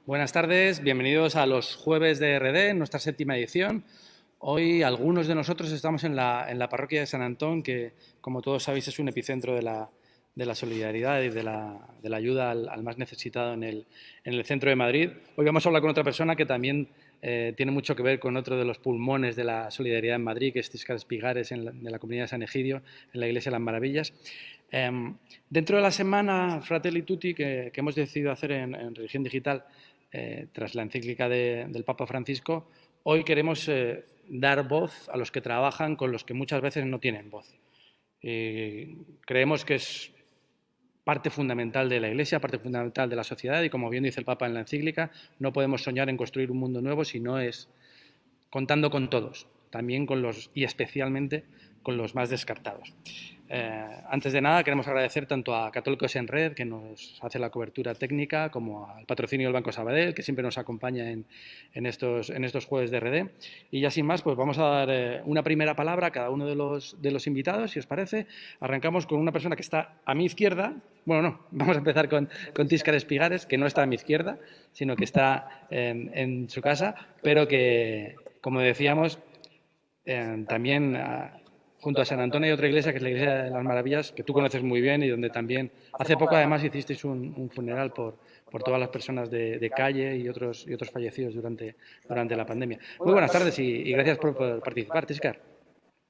Buenas tardes, bienvenidos a los Jueves de RD, nuestra séptima edición. Hoy algunos de nosotros estamos en la parroquia de San Antón, que como todos sabéis es un epicentro de la solidaridad y de la ayuda al más necesitado en el centro de Madrid. Hoy vamos a hablar con otra persona que también tiene mucho que ver con otro de los pulmones de la solidaridad en Madrid, que es Tíscar Espigares, de la comunidad de San Egidio, en la Iglesia de las Maravillas. Dentro de la semana Fratelli Tutti que hemos decidido hacer en Religión Digital, tras la encíclica del Papa Francisco, hoy queremos dar voz a los que trabajan con los que muchas veces no tienen voz. Creemos que es parte fundamental de la Iglesia, parte fundamental de la sociedad y, como bien dice el Papa en la encíclica, no podemos soñar en construir un mundo nuevo si no es contando con todos, también con los y especialmente con los más descartados. Antes de nada, queremos agradecer tanto a Católicos en Red, que nos hace la cobertura técnica, como al patrocinio del Banco Sabadell, que siempre nos acompaña en estos Jueves de RD. Y ya sin más, pues vamos a dar una primera palabra a cada uno de los invitados, si os parece. Arrancamos con una persona que está a mi izquierda. Bueno, no, vamos a empezar con Tíscar Espigares, que no está a mi izquierda, sino que está en su casa, pero que, como decíamos, también junto a San Antonio hay otra iglesia, que es la Iglesia de las Maravillas, que tú conoces muy bien y donde también hace poco además hicisteis un funeral por todas las personas de calle y otros fallecidos durante la pandemia. Muy buenas tardes y gracias por participar, Tíscar.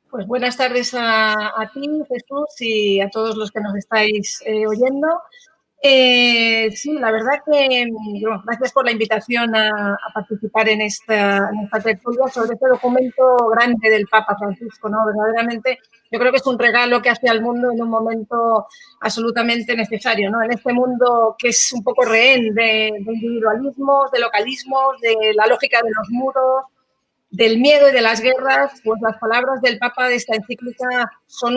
Pues buenas tardes a ti, Jesús, y a todos los que nos estáis oyendo. Sí, la verdad que gracias por la invitación a participar en esta tertulia sobre este documento grande del Papa Francisco, ¿no? Verdaderamente yo creo que es un regalo que hace al mundo en un momento absolutamente necesario, ¿no? En este mundo que es un poco rehén de individualismos, de localismos, de la lógica de los muros, del miedo y de las guerras, pues las palabras del Papa de esta encíclica son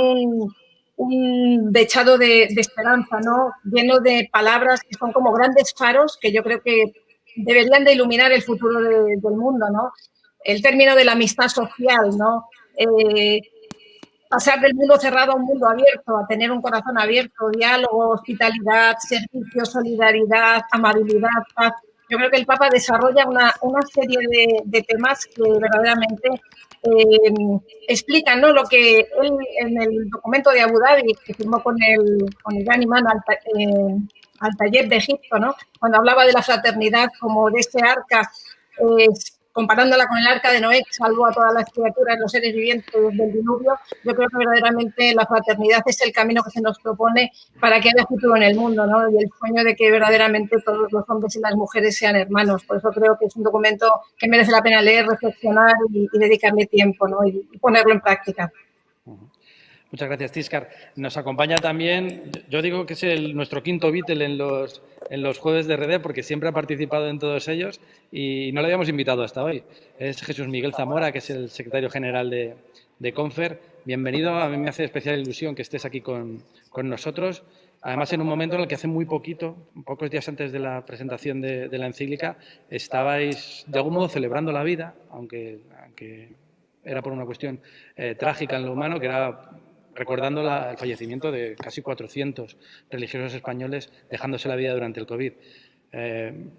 un dechado de esperanza, ¿no? Lleno de palabras que son como grandes faros que yo creo que deberían de iluminar el futuro del mundo, ¿no? El término de la amistad social, ¿no? Pasar del mundo cerrado a un mundo abierto, a tener un corazón abierto, diálogo, hospitalidad, servicio, solidaridad, amabilidad, paz. Yo creo que el Papa desarrolla una serie de temas que verdaderamente explican, ¿no? Lo que él en el documento de Abu Dhabi, que firmó con el gran imán al Taller de Egipto, ¿no? Cuando hablaba de la fraternidad como de ese arca, comparándola con el arca de Noé, que salvó a todas las criaturas, los seres vivientes del diluvio. Yo creo que verdaderamente la fraternidad es el camino que se nos propone para que haya futuro en el mundo, ¿no? Y el sueño de que verdaderamente todos los hombres y las mujeres sean hermanos. Por eso creo que es un documento que merece la pena leer, reflexionar y dedicarle tiempo, ¿no? Y ponerlo en práctica. Muchas gracias, Tíscar. Nos acompaña también, yo digo que es nuestro quinto Beatle en los Jueves de RD, porque siempre ha participado en todos ellos y no le habíamos invitado hasta hoy. Es Jesús Miguel Zamora, que es el secretario general de Confer. Bienvenido, a mí me hace especial ilusión que estés aquí con nosotros. Además, en un momento en el que hace muy poquito, pocos días antes de la presentación de la encíclica, estabais de algún modo celebrando la vida, aunque era por una cuestión trágica en lo humano, que era recordando el fallecimiento de casi 400 religiosos españoles dejándose la vida durante el COVID. En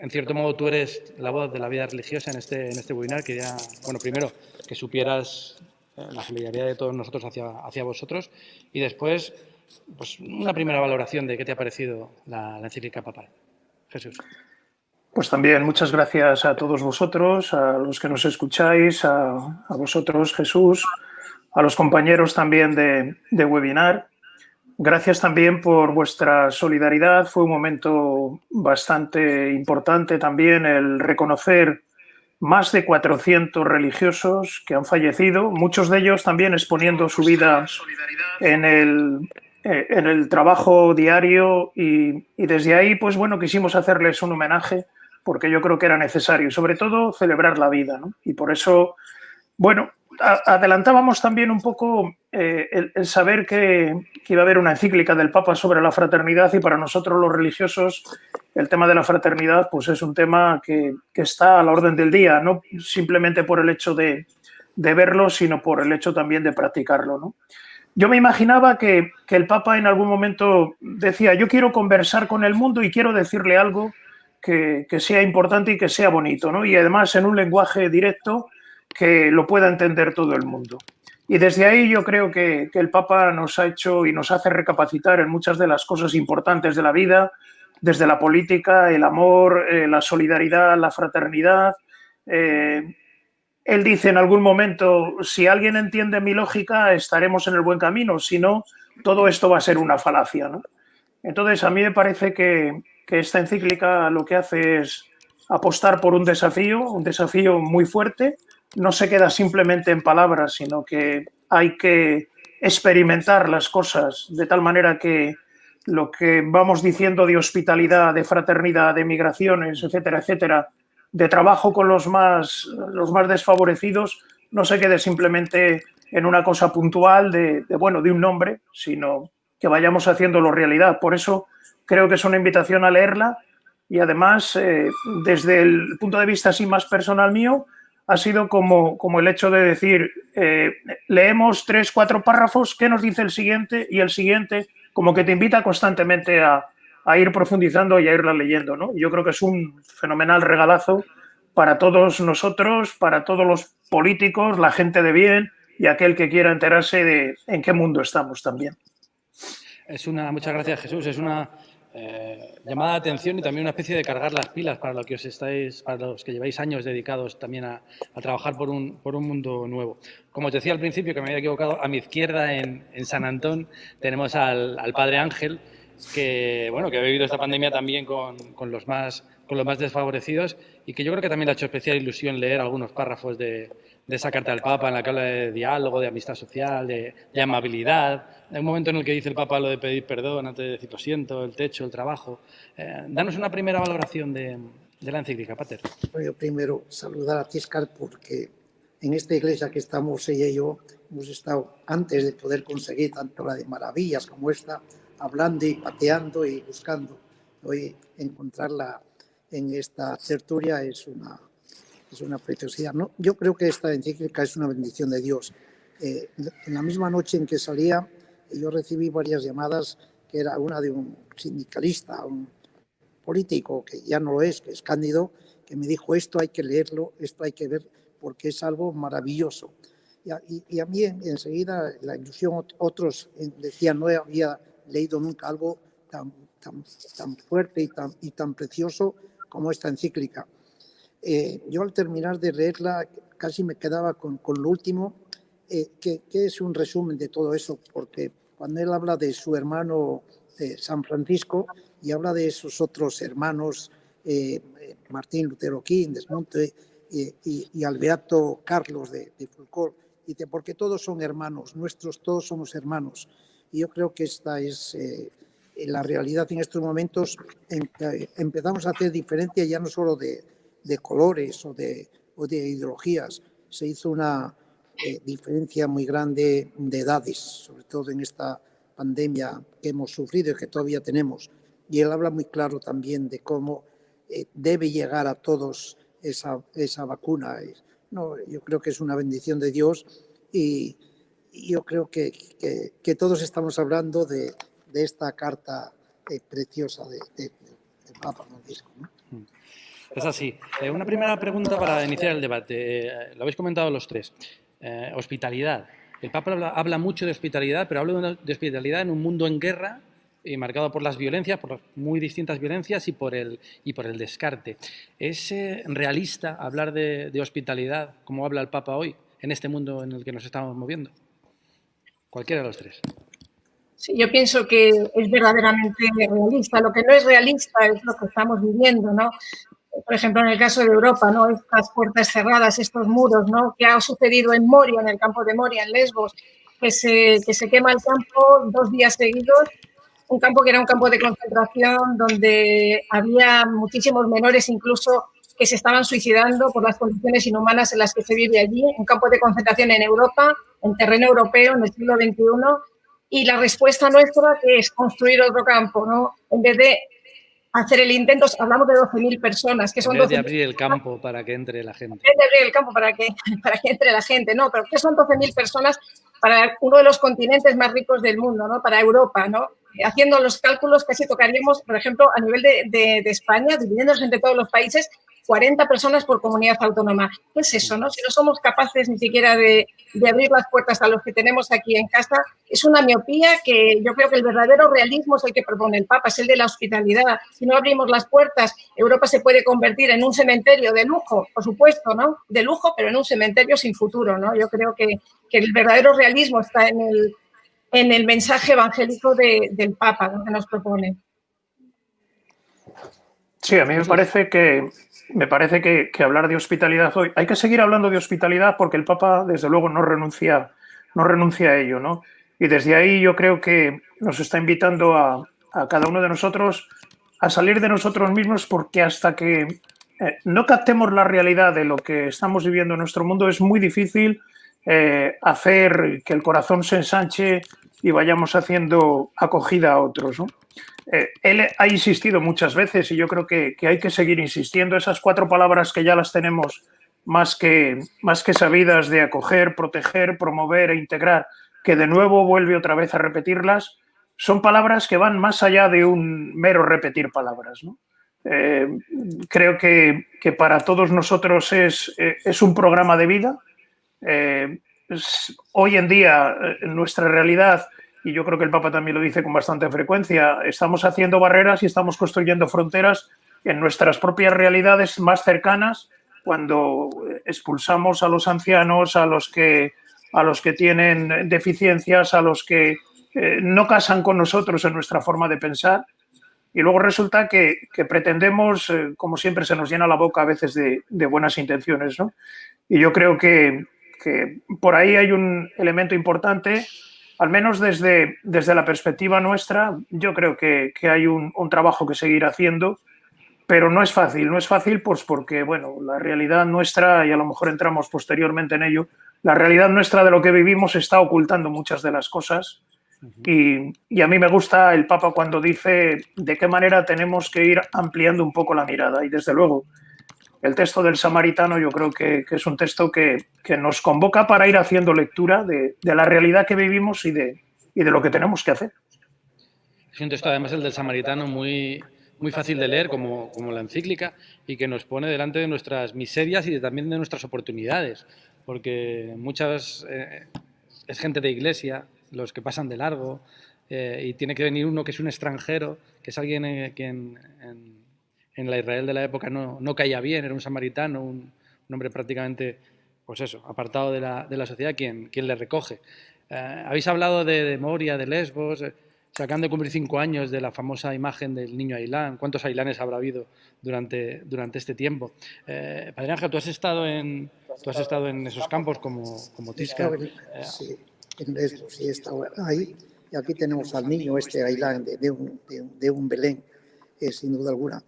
cierto modo, tú eres la voz de la vida religiosa en este webinar. Quería, bueno, primero, que supieras la solidaridad de todos nosotros hacia vosotros y después, pues, una primera valoración de qué te ha parecido la encíclica papal. Jesús. Pues también muchas gracias a todos vosotros, a los que nos escucháis, a vosotros, Jesús, a los compañeros también de webinar. Gracias también por vuestra solidaridad. Fue un momento bastante importante también el reconocer más de 400 religiosos que han fallecido, muchos de ellos también exponiendo su vida en el trabajo diario y desde ahí, pues bueno, quisimos hacerles un homenaje porque yo creo que era necesario, sobre todo celebrar la vida, ¿no? Y por eso, bueno, adelantábamos también un poco el saber que iba a haber una encíclica del Papa sobre la fraternidad y para nosotros los religiosos el tema de la fraternidad pues es un tema que está a la orden del día, no simplemente por el hecho de verlo, sino por el hecho también de practicarlo, ¿no? Yo me imaginaba que el Papa en algún momento decía, yo quiero conversar con el mundo y quiero decirle algo que sea importante y que sea bonito, ¿no? Y además en un lenguaje directo que lo pueda entender todo el mundo. Y desde ahí yo creo que el Papa nos ha hecho y nos hace recapacitar en muchas de las cosas importantes de la vida, desde la política, el amor, la solidaridad, la fraternidad. Él dice en algún momento, si alguien entiende mi lógica, estaremos en el buen camino, si no, todo esto va a ser una falacia, ¿no? Entonces, a mí me parece que esta encíclica lo que hace es apostar por un desafío muy fuerte. No se queda simplemente en palabras, sino que hay que experimentar las cosas de tal manera que lo que vamos diciendo de hospitalidad, de fraternidad, de migraciones, etcétera, etcétera, de trabajo con los más desfavorecidos, no se quede simplemente en una cosa puntual de un nombre, sino que vayamos haciéndolo realidad. Por eso creo que es una invitación a leerla y además, desde el punto de vista así más personal mío, ha sido como el hecho de decir, leemos 3, 4 párrafos, ¿qué nos dice el siguiente? Y el siguiente, como que te invita constantemente a ir profundizando y a irla leyendo, ¿no? Yo creo que es un fenomenal regalazo para todos nosotros, para todos los políticos, la gente de bien y aquel que quiera enterarse de en qué mundo estamos también. Muchas gracias, Jesús. Es una llamada de atención y también una especie de cargar las pilas para los que lleváis años dedicados también a trabajar por un mundo nuevo. Como os decía al principio, que me había equivocado, a mi izquierda en San Antón tenemos al Padre Ángel, que ha vivido esta pandemia también con los más desfavorecidos y que yo creo que también le ha hecho especial ilusión leer algunos párrafos de esa carta del Papa en la que habla de diálogo, de amistad social, de amabilidad. Hay un momento en el que dice el Papa lo de pedir perdón antes de decir lo siento, el techo, el trabajo. Danos una primera valoración de la encíclica, Pater. Yo primero saludar a Tiscar porque en esta iglesia que estamos ella y yo hemos estado antes de poder conseguir tanto la de maravillas como esta, hablando y pateando y buscando. Hoy encontrarla en esta tertulia es una preciosidad, ¿no? Yo creo que esta encíclica es una bendición de Dios. En la misma noche en que salía, yo recibí varias llamadas, que era una de un sindicalista, un político que ya no lo es, que es Cándido, que me dijo, esto hay que leerlo, esto hay que ver, porque es algo maravilloso. Y a mí enseguida la ilusión, otros decían, no había leído nunca algo tan fuerte y tan precioso como esta encíclica. Yo al terminar de leerla casi me quedaba con lo último, que es un resumen de todo eso, porque cuando él habla de su hermano San Francisco y habla de esos otros hermanos, Martín Lutero King, Desmond y al beato Carlos de Foucault, dice, porque todos son hermanos, todos somos hermanos. Y yo creo que esta es la realidad en estos momentos en que empezamos a hacer diferencia ya no solo de colores o de ideologías, se hizo una diferencia muy grande de edades, sobre todo en esta pandemia que hemos sufrido y que todavía tenemos. Y él habla muy claro también de cómo debe llegar a todos esa vacuna. No, yo creo que es una bendición de Dios y yo creo que todos estamos hablando de esta carta preciosa del Papa Francisco, ¿no? Es así. Una primera pregunta para iniciar el debate. Lo habéis comentado los tres. Hospitalidad. El Papa habla mucho de hospitalidad, pero habla de hospitalidad en un mundo en guerra y marcado por las violencias, por las muy distintas violencias y por el descarte. ¿Es realista hablar de hospitalidad como habla el Papa hoy, en este mundo en el que nos estamos moviendo? Cualquiera de los tres. Sí, yo pienso que es verdaderamente realista. Lo que no es realista es lo que estamos viviendo, ¿no? Por ejemplo, en el caso de Europa, ¿no? Estas puertas cerradas, estos muros, ¿no? Que ha sucedido en Moria, en el campo de Moria, en Lesbos, que se quema el campo 2 días seguidos, un campo que era un campo de concentración donde había muchísimos menores incluso que se estaban suicidando por las condiciones inhumanas en las que se vive allí, un campo de concentración en Europa, en terreno europeo, en el siglo XXI, y la respuesta nuestra que es construir otro campo, ¿no? En vez de hacer el intento, hablamos de 12.000 personas, que son 12.000. En vez de abrir el campo para que entre la gente. En vez de abrir el campo para que entre la gente, no, pero que son 12.000 personas para uno de los continentes más ricos del mundo, ¿no? Para Europa, ¿no? haciendo los cálculos, casi tocaríamos, por ejemplo, a nivel de España, dividiéndonos entre todos los países, 40 personas por comunidad autónoma. ¿Qué es eso, no? Si no somos capaces ni siquiera de abrir las puertas a los que tenemos aquí en casa, es una miopía que yo creo que el verdadero realismo es el que propone el Papa, es el de la hospitalidad. Si no abrimos las puertas, Europa se puede convertir en un cementerio de lujo, por supuesto, ¿no? De lujo, pero en un cementerio sin futuro, ¿no? Yo creo que el verdadero realismo está en el mensaje evangélico del Papa, ¿no?, que nos propone. Sí, a mí me parece que hablar de hospitalidad hoy, hay que seguir hablando de hospitalidad porque el Papa, desde luego, no renuncia a ello, ¿no? Y desde ahí yo creo que nos está invitando a cada uno de nosotros a salir de nosotros mismos, porque hasta que no captemos la realidad de lo que estamos viviendo en nuestro mundo es muy difícil hacer que el corazón se ensanche y vayamos haciendo acogida a otros, ¿no? Él ha insistido muchas veces y yo creo que hay que seguir insistiendo. Esas 4 palabras que ya las tenemos más que sabidas, de acoger, proteger, promover e integrar, que de nuevo vuelve otra vez a repetirlas, son palabras que van más allá de un mero repetir palabras, ¿no? Creo que para todos nosotros es un programa de vida. Hoy en día, nuestra realidad, y yo creo que el Papa también lo dice con bastante frecuencia, estamos haciendo barreras y estamos construyendo fronteras en nuestras propias realidades más cercanas, cuando expulsamos a los ancianos, a los que tienen deficiencias, a los que no casan con nosotros en nuestra forma de pensar. Y luego resulta que pretendemos, como siempre se nos llena la boca a veces de buenas intenciones, ¿no? Y yo creo que por ahí hay un elemento importante, al menos desde la perspectiva nuestra. Yo creo que hay un trabajo que seguir haciendo, pero no es fácil pues porque, bueno, la realidad nuestra, y a lo mejor entramos posteriormente en ello, la realidad nuestra de lo que vivimos está ocultando muchas de las cosas. Y a mí me gusta el Papa cuando dice de qué manera tenemos que ir ampliando un poco la mirada. Y desde luego, el texto del Samaritano yo creo que es un texto que nos convoca para ir haciendo lectura de la realidad que vivimos y de lo que tenemos que hacer. Es un texto, además, el del Samaritano, muy fácil de leer, como la encíclica, y que nos pone delante de nuestras miserias y también de nuestras oportunidades, porque muchas es gente de iglesia, los que pasan de largo, y tiene que venir uno que es un extranjero, que es alguien que en la Israel de la época no caía bien, era un samaritano, un hombre prácticamente, pues eso, apartado de la sociedad, quien le recoge. Habéis hablado de Moria, de Lesbos, se acaban de cumplir 5 años de la famosa imagen del niño Ailán. ¿Cuántos Ailanes habrá habido durante este tiempo? Padre Ángel, tú has estado en esos campos como Tisca. Sí, en Lesbos, sí, he estado ahí. Y aquí tenemos al niño Ailán de un Belén, sin duda alguna.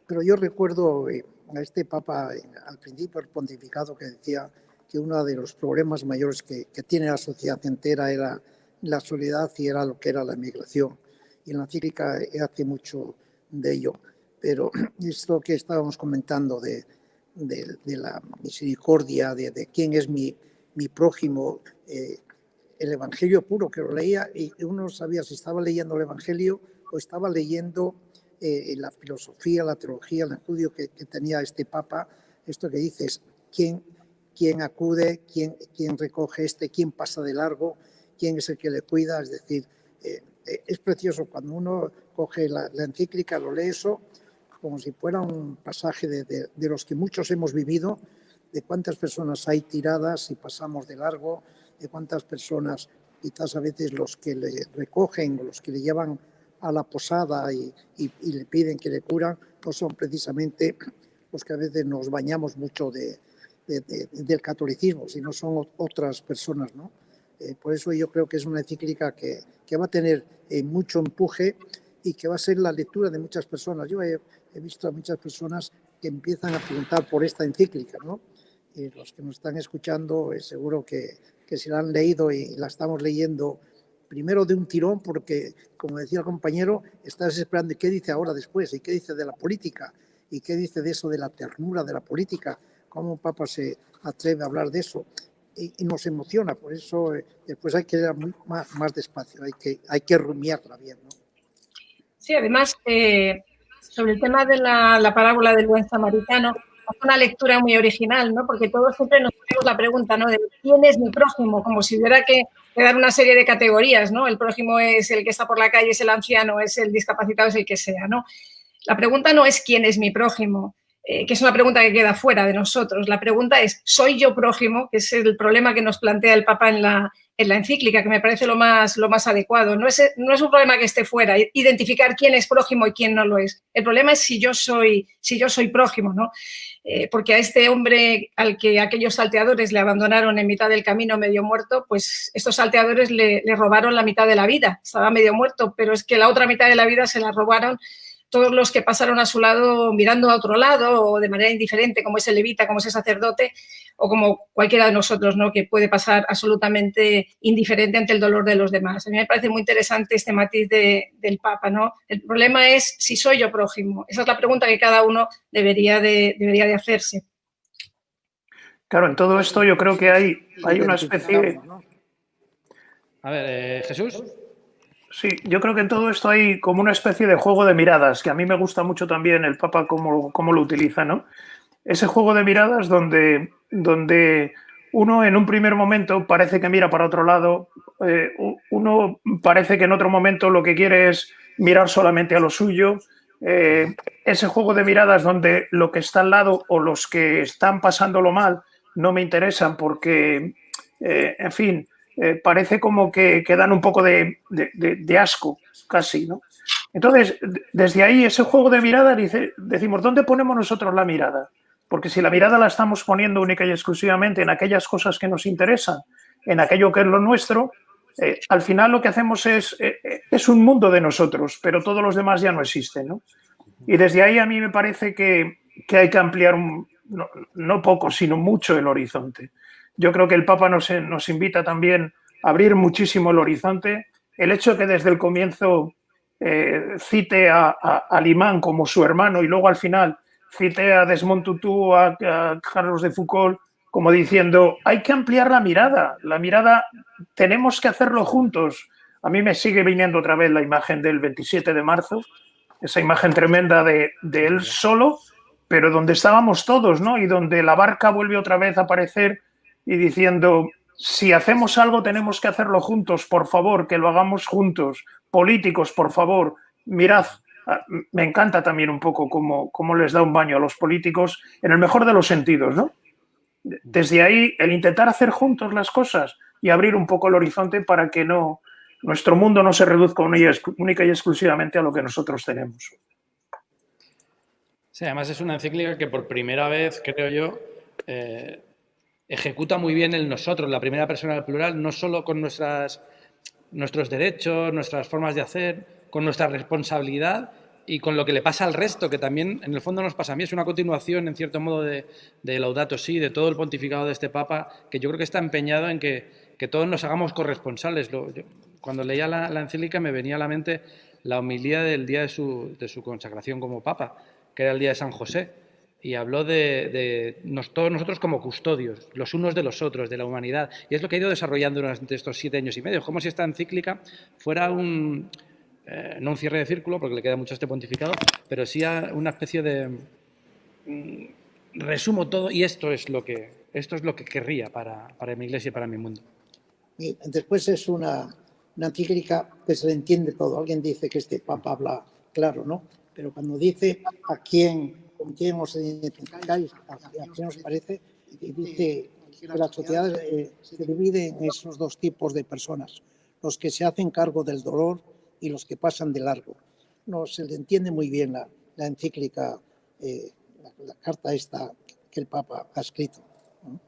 Pero yo recuerdo a este Papa al principio del pontificado, que decía que uno de los problemas mayores que tiene la sociedad entera era la soledad y era lo que era la migración. Y en la encíclica hace mucho de ello. Pero esto que estábamos comentando de la misericordia, de quién es mi prójimo, el Evangelio puro, que lo leía y uno no sabía si estaba leyendo el Evangelio o estaba leyendo la filosofía, la teología, el estudio que tenía este Papa. Esto que dices, quién acude, quién recoge quién pasa de largo, quién es el que le cuida. Es decir, es precioso cuando uno coge la encíclica, lo lee eso, como si fuera un pasaje de los que muchos hemos vivido, de cuántas personas hay tiradas y pasamos de largo, de cuántas personas, quizás a veces los que le recogen o los que le llevan a la posada y le piden que le curan, no son precisamente los que a veces nos bañamos mucho del catolicismo, sino son otras personas, ¿no? Por eso yo creo que es una encíclica que va a tener mucho empuje y que va a ser la lectura de muchas personas. Yo he visto a muchas personas que empiezan a preguntar por esta encíclica, ¿no? Y los que nos están escuchando, seguro que se la han leído y la estamos leyendo primero de un tirón, porque, como decía el compañero, estás esperando qué dice ahora después, y qué dice de la política, y qué dice de eso de la ternura de la política, cómo un Papa se atreve a hablar de eso, y nos emociona. Por eso después hay que leer más despacio, hay que rumiarla bien, ¿no? Sí, además, sobre el tema de la parábola del buen samaritano, hace una lectura muy original, ¿no? Porque todos siempre nos hacemos la pregunta, ¿no? De quién es mi prójimo, como si hubiera que dar una serie de categorías, ¿no? El prójimo es el que está por la calle, es el anciano, es el discapacitado, es el que sea, ¿no? La pregunta no es quién es mi prójimo, que es una pregunta que queda fuera de nosotros. La pregunta es, ¿soy yo prójimo? Que es el problema que nos plantea el Papa en la encíclica, que me parece lo más adecuado. No es un problema que esté fuera, identificar quién es prójimo y quién no lo es. El problema es si yo soy prójimo, ¿no? Porque a este hombre al que aquellos salteadores le abandonaron en mitad del camino medio muerto, pues estos salteadores le robaron la mitad de la vida. Estaba medio muerto, pero es que la otra mitad de la vida se la robaron todos los que pasaron a su lado mirando a otro lado o de manera indiferente, como ese levita, como ese sacerdote o como cualquiera de nosotros, ¿no? Que puede pasar absolutamente indiferente ante el dolor de los demás. A mí me parece muy interesante este matiz del Papa, ¿no? El problema es si soy yo prójimo. Esa es la pregunta que cada uno debería de hacerse. Claro, en todo esto yo creo que hay una especie... A ver, Jesús. Sí, yo creo que en todo esto hay como una especie de juego de miradas, que a mí me gusta mucho también el Papa cómo lo utiliza, ¿no? Ese juego de miradas donde uno en un primer momento parece que mira para otro lado, uno parece que en otro momento lo que quiere es mirar solamente a lo suyo. Ese juego de miradas donde lo que está al lado o los que están pasándolo mal no me interesan porque, en fin, parece como que dan un poco de asco, casi, ¿no? Entonces, desde ahí, ese juego de miradas, decimos, ¿dónde ponemos nosotros la mirada? Porque si la mirada la estamos poniendo única y exclusivamente en aquellas cosas que nos interesan, en aquello que es lo nuestro, al final lo que hacemos es un mundo de nosotros, pero todos los demás ya no existen, ¿no? Y desde ahí a mí me parece que hay que ampliar, no poco, sino mucho el horizonte. Yo creo que el Papa nos invita también a abrir muchísimo el horizonte. El hecho que desde el comienzo cite al imán como su hermano y luego al final cite a Desmond Tutu, a Carlos de Foucault, como diciendo, hay que ampliar la mirada tenemos que hacerlo juntos. A mí me sigue viniendo otra vez la imagen del 27 de marzo, esa imagen tremenda de él solo, pero donde estábamos todos, ¿no? Y donde la barca vuelve otra vez a aparecer y diciendo, si hacemos algo tenemos que hacerlo juntos, por favor, que lo hagamos juntos. Políticos, por favor, mirad. Me encanta también un poco cómo les da un baño a los políticos en el mejor de los sentidos, ¿no? Desde ahí, el intentar hacer juntos las cosas y abrir un poco el horizonte para que nuestro mundo no se reduzca única y exclusivamente a lo que nosotros tenemos. Sí, además es una encíclica que por primera vez, creo yo, ejecuta muy bien el nosotros, la primera persona del plural, no solo con nuestros derechos, nuestras formas de hacer, con nuestra responsabilidad y con lo que le pasa al resto, que también en el fondo nos pasa a mí. Es una continuación, en cierto modo, de Laudato Si, de todo el pontificado de este Papa, que yo creo que está empeñado en que todos nos hagamos corresponsales. Cuando leía la encíclica me venía a la mente la homilía del día de su consagración como Papa, que era el día de San José, y habló de todos nosotros como custodios, los unos de los otros, de la humanidad. Y es lo que ha ido desarrollando durante estos 7 años y medio. Como si esta encíclica fuera no un cierre de círculo, porque le queda mucho a este pontificado, pero sí una especie de resumo todo, y esto es lo que querría para mi iglesia y para mi mundo. Y después es una encíclica que se le entiende todo. Alguien dice que este Papa habla claro, ¿no? Pero cuando dice con quién os identificáis, a quién os parece, y dice que la sociedad se divide en esos dos tipos de personas, los que se hacen cargo del dolor y los que pasan de largo. No se le entiende muy bien la encíclica, la carta esta que el Papa ha escrito, ¿no?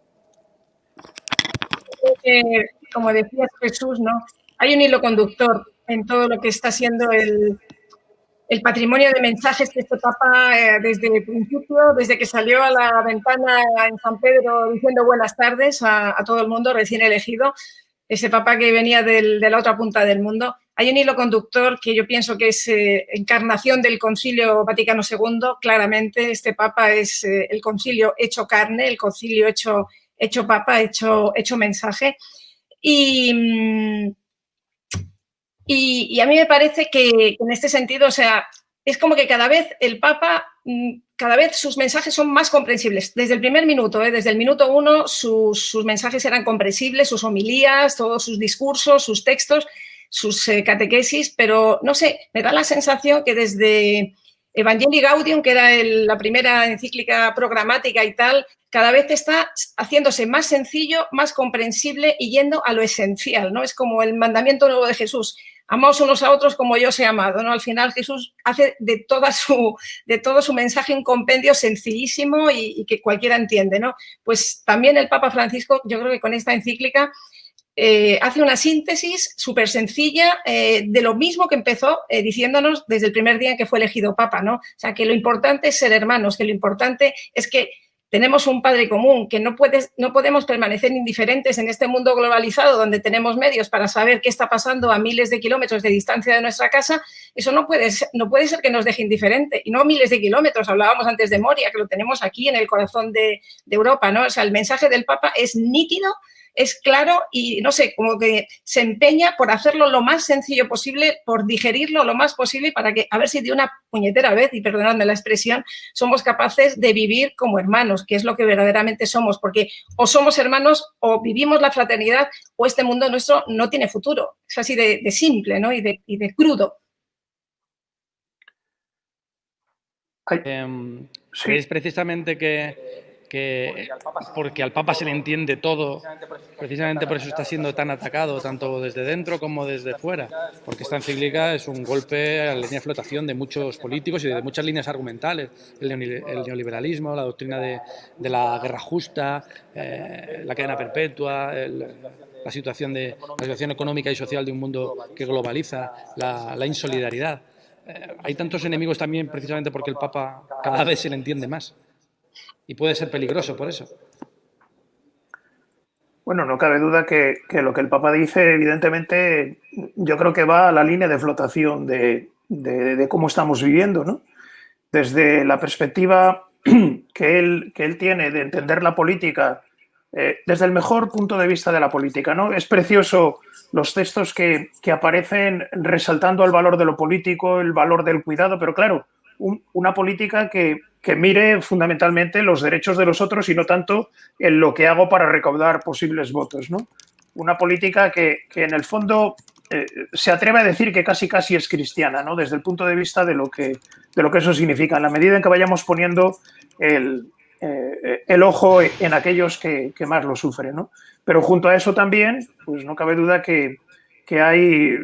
Como decía Jesús, ¿no? Hay un hilo conductor en todo lo que está siendo el patrimonio de mensajes que este Papa, desde el principio, desde que salió a la ventana en San Pedro diciendo buenas tardes a todo el mundo recién elegido, ese Papa que venía de la otra punta del mundo. Hay un hilo conductor que yo pienso que es encarnación del Concilio Vaticano II. Claramente, este Papa es el concilio hecho carne, el concilio hecho Papa, hecho mensaje. Y Y a mí me parece que en este sentido, o sea, es como que cada vez el Papa, cada vez sus mensajes son más comprensibles. Desde el primer minuto, desde el minuto 1, sus mensajes eran comprensibles, sus homilías, todos sus discursos, sus textos, sus catequesis, pero no sé, me da la sensación que desde Evangelii Gaudium, que era la primera encíclica programática y tal, cada vez está haciéndose más sencillo, más comprensible y yendo a lo esencial, ¿no? Es como el mandamiento nuevo de Jesús: amaos unos a otros como yo os he amado, ¿no? Al final Jesús hace de todo su mensaje un compendio sencillísimo y que cualquiera entiende, ¿no? Pues también el Papa Francisco, yo creo que con esta encíclica hace una síntesis súper sencilla de lo mismo que empezó diciéndonos desde el primer día en que fue elegido Papa, ¿no? O sea, que lo importante es ser hermanos, que lo importante es que tenemos un padre común, que no podemos permanecer indiferentes en este mundo globalizado donde tenemos medios para saber qué está pasando a miles de kilómetros de distancia de nuestra casa. Eso no puede ser que nos deje indiferente. Y no miles de kilómetros, hablábamos antes de Moria, que lo tenemos aquí en el corazón de Europa, ¿no? O sea, el mensaje del Papa es nítido, es claro y, no sé, como que se empeña por hacerlo lo más sencillo posible, por digerirlo lo más posible para que, a ver si de una puñetera vez, y perdonadme la expresión, somos capaces de vivir como hermanos, que es lo que verdaderamente somos, porque o somos hermanos o vivimos la fraternidad o este mundo nuestro no tiene futuro. Es así de simple, ¿no? Y de crudo. ¿Crees precisamente que porque al Papa se le entiende todo, precisamente por eso está siendo tan atacado, tanto desde dentro como desde fuera? Porque esta encíclica es un golpe a la línea de flotación de muchos políticos y de muchas líneas argumentales. El neoliberalismo, la doctrina de la guerra justa, la cadena perpetua, la situación económica y social de un mundo que globaliza, la insolidaridad. Hay tantos enemigos también precisamente porque el Papa cada vez se le entiende más. Y puede ser peligroso por eso. Bueno, no cabe duda que lo que el Papa dice, evidentemente, yo creo que va a la línea de flotación de cómo estamos viviendo, ¿no? Desde la perspectiva que él tiene de entender la política desde el mejor punto de vista de la política, ¿no? Es precioso los textos que aparecen resaltando el valor de lo político, el valor del cuidado, pero claro, una política que mire fundamentalmente los derechos de los otros y no tanto en lo que hago para recaudar posibles votos, ¿no? Una política que en el fondo se atreve a decir que casi es cristiana, ¿no? Desde el punto de vista de lo que eso significa, en la medida en que vayamos poniendo el ojo en aquellos que más lo sufren, ¿no? Pero junto a eso también, pues no cabe duda que hay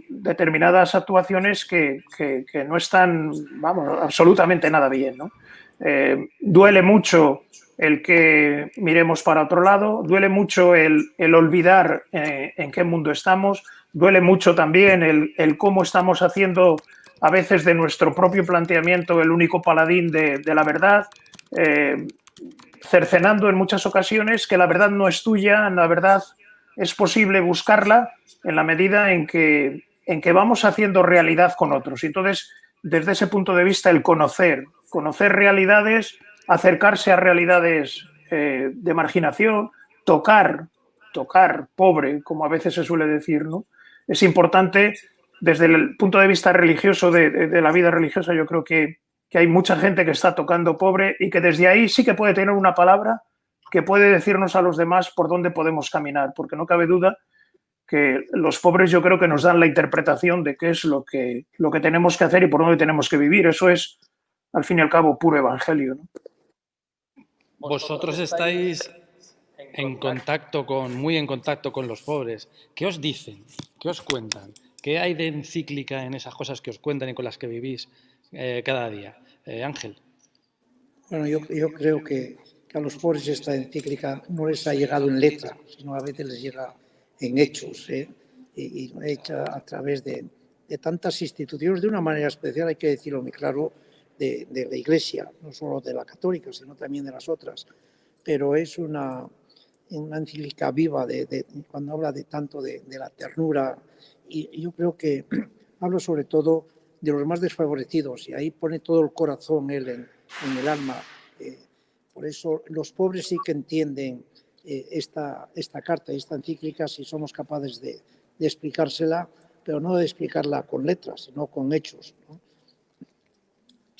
determinadas actuaciones que no están, vamos, absolutamente nada bien, ¿no? Duele mucho el que miremos para otro lado, duele mucho el olvidar en qué mundo estamos, duele mucho también el cómo estamos haciendo a veces de nuestro propio planteamiento el único paladín de la verdad, cercenando en muchas ocasiones que la verdad no es tuya, la verdad es posible buscarla en la medida en que vamos haciendo realidad con otros. Y entonces, desde ese punto de vista, el conocer realidades, acercarse a realidades de marginación, tocar pobre, como a veces se suele decir, ¿no? Es importante desde el punto de vista religioso, de la vida religiosa. Yo creo que hay mucha gente que está tocando pobre y que desde ahí sí que puede tener una palabra que puede decirnos a los demás por dónde podemos caminar, porque no cabe duda que los pobres yo creo que nos dan la interpretación de qué es lo que tenemos que hacer y por dónde tenemos que vivir. Eso es, al fin y al cabo, puro evangelio, ¿no? Vosotros estáis muy en contacto con los pobres. ¿Qué os dicen? ¿Qué os cuentan? ¿Qué hay de encíclica en esas cosas que os cuentan y con las que vivís cada día? Ángel. Bueno, yo creo que a los pobres esta encíclica no les ha llegado en letra, sino a veces les llega en hechos, y hecha a través de tantas instituciones, de una manera especial, hay que decirlo muy claro, de la Iglesia, no solo de la católica, sino también de las otras. Pero es una encíclica viva cuando habla de tanto de la ternura, y yo creo que hablo sobre todo de los más desfavorecidos, y ahí pone todo el corazón él en el alma. Por eso los pobres sí que entienden esta carta, esta encíclica, si somos capaces de explicársela, pero no de explicarla con letras, sino con hechos, ¿no?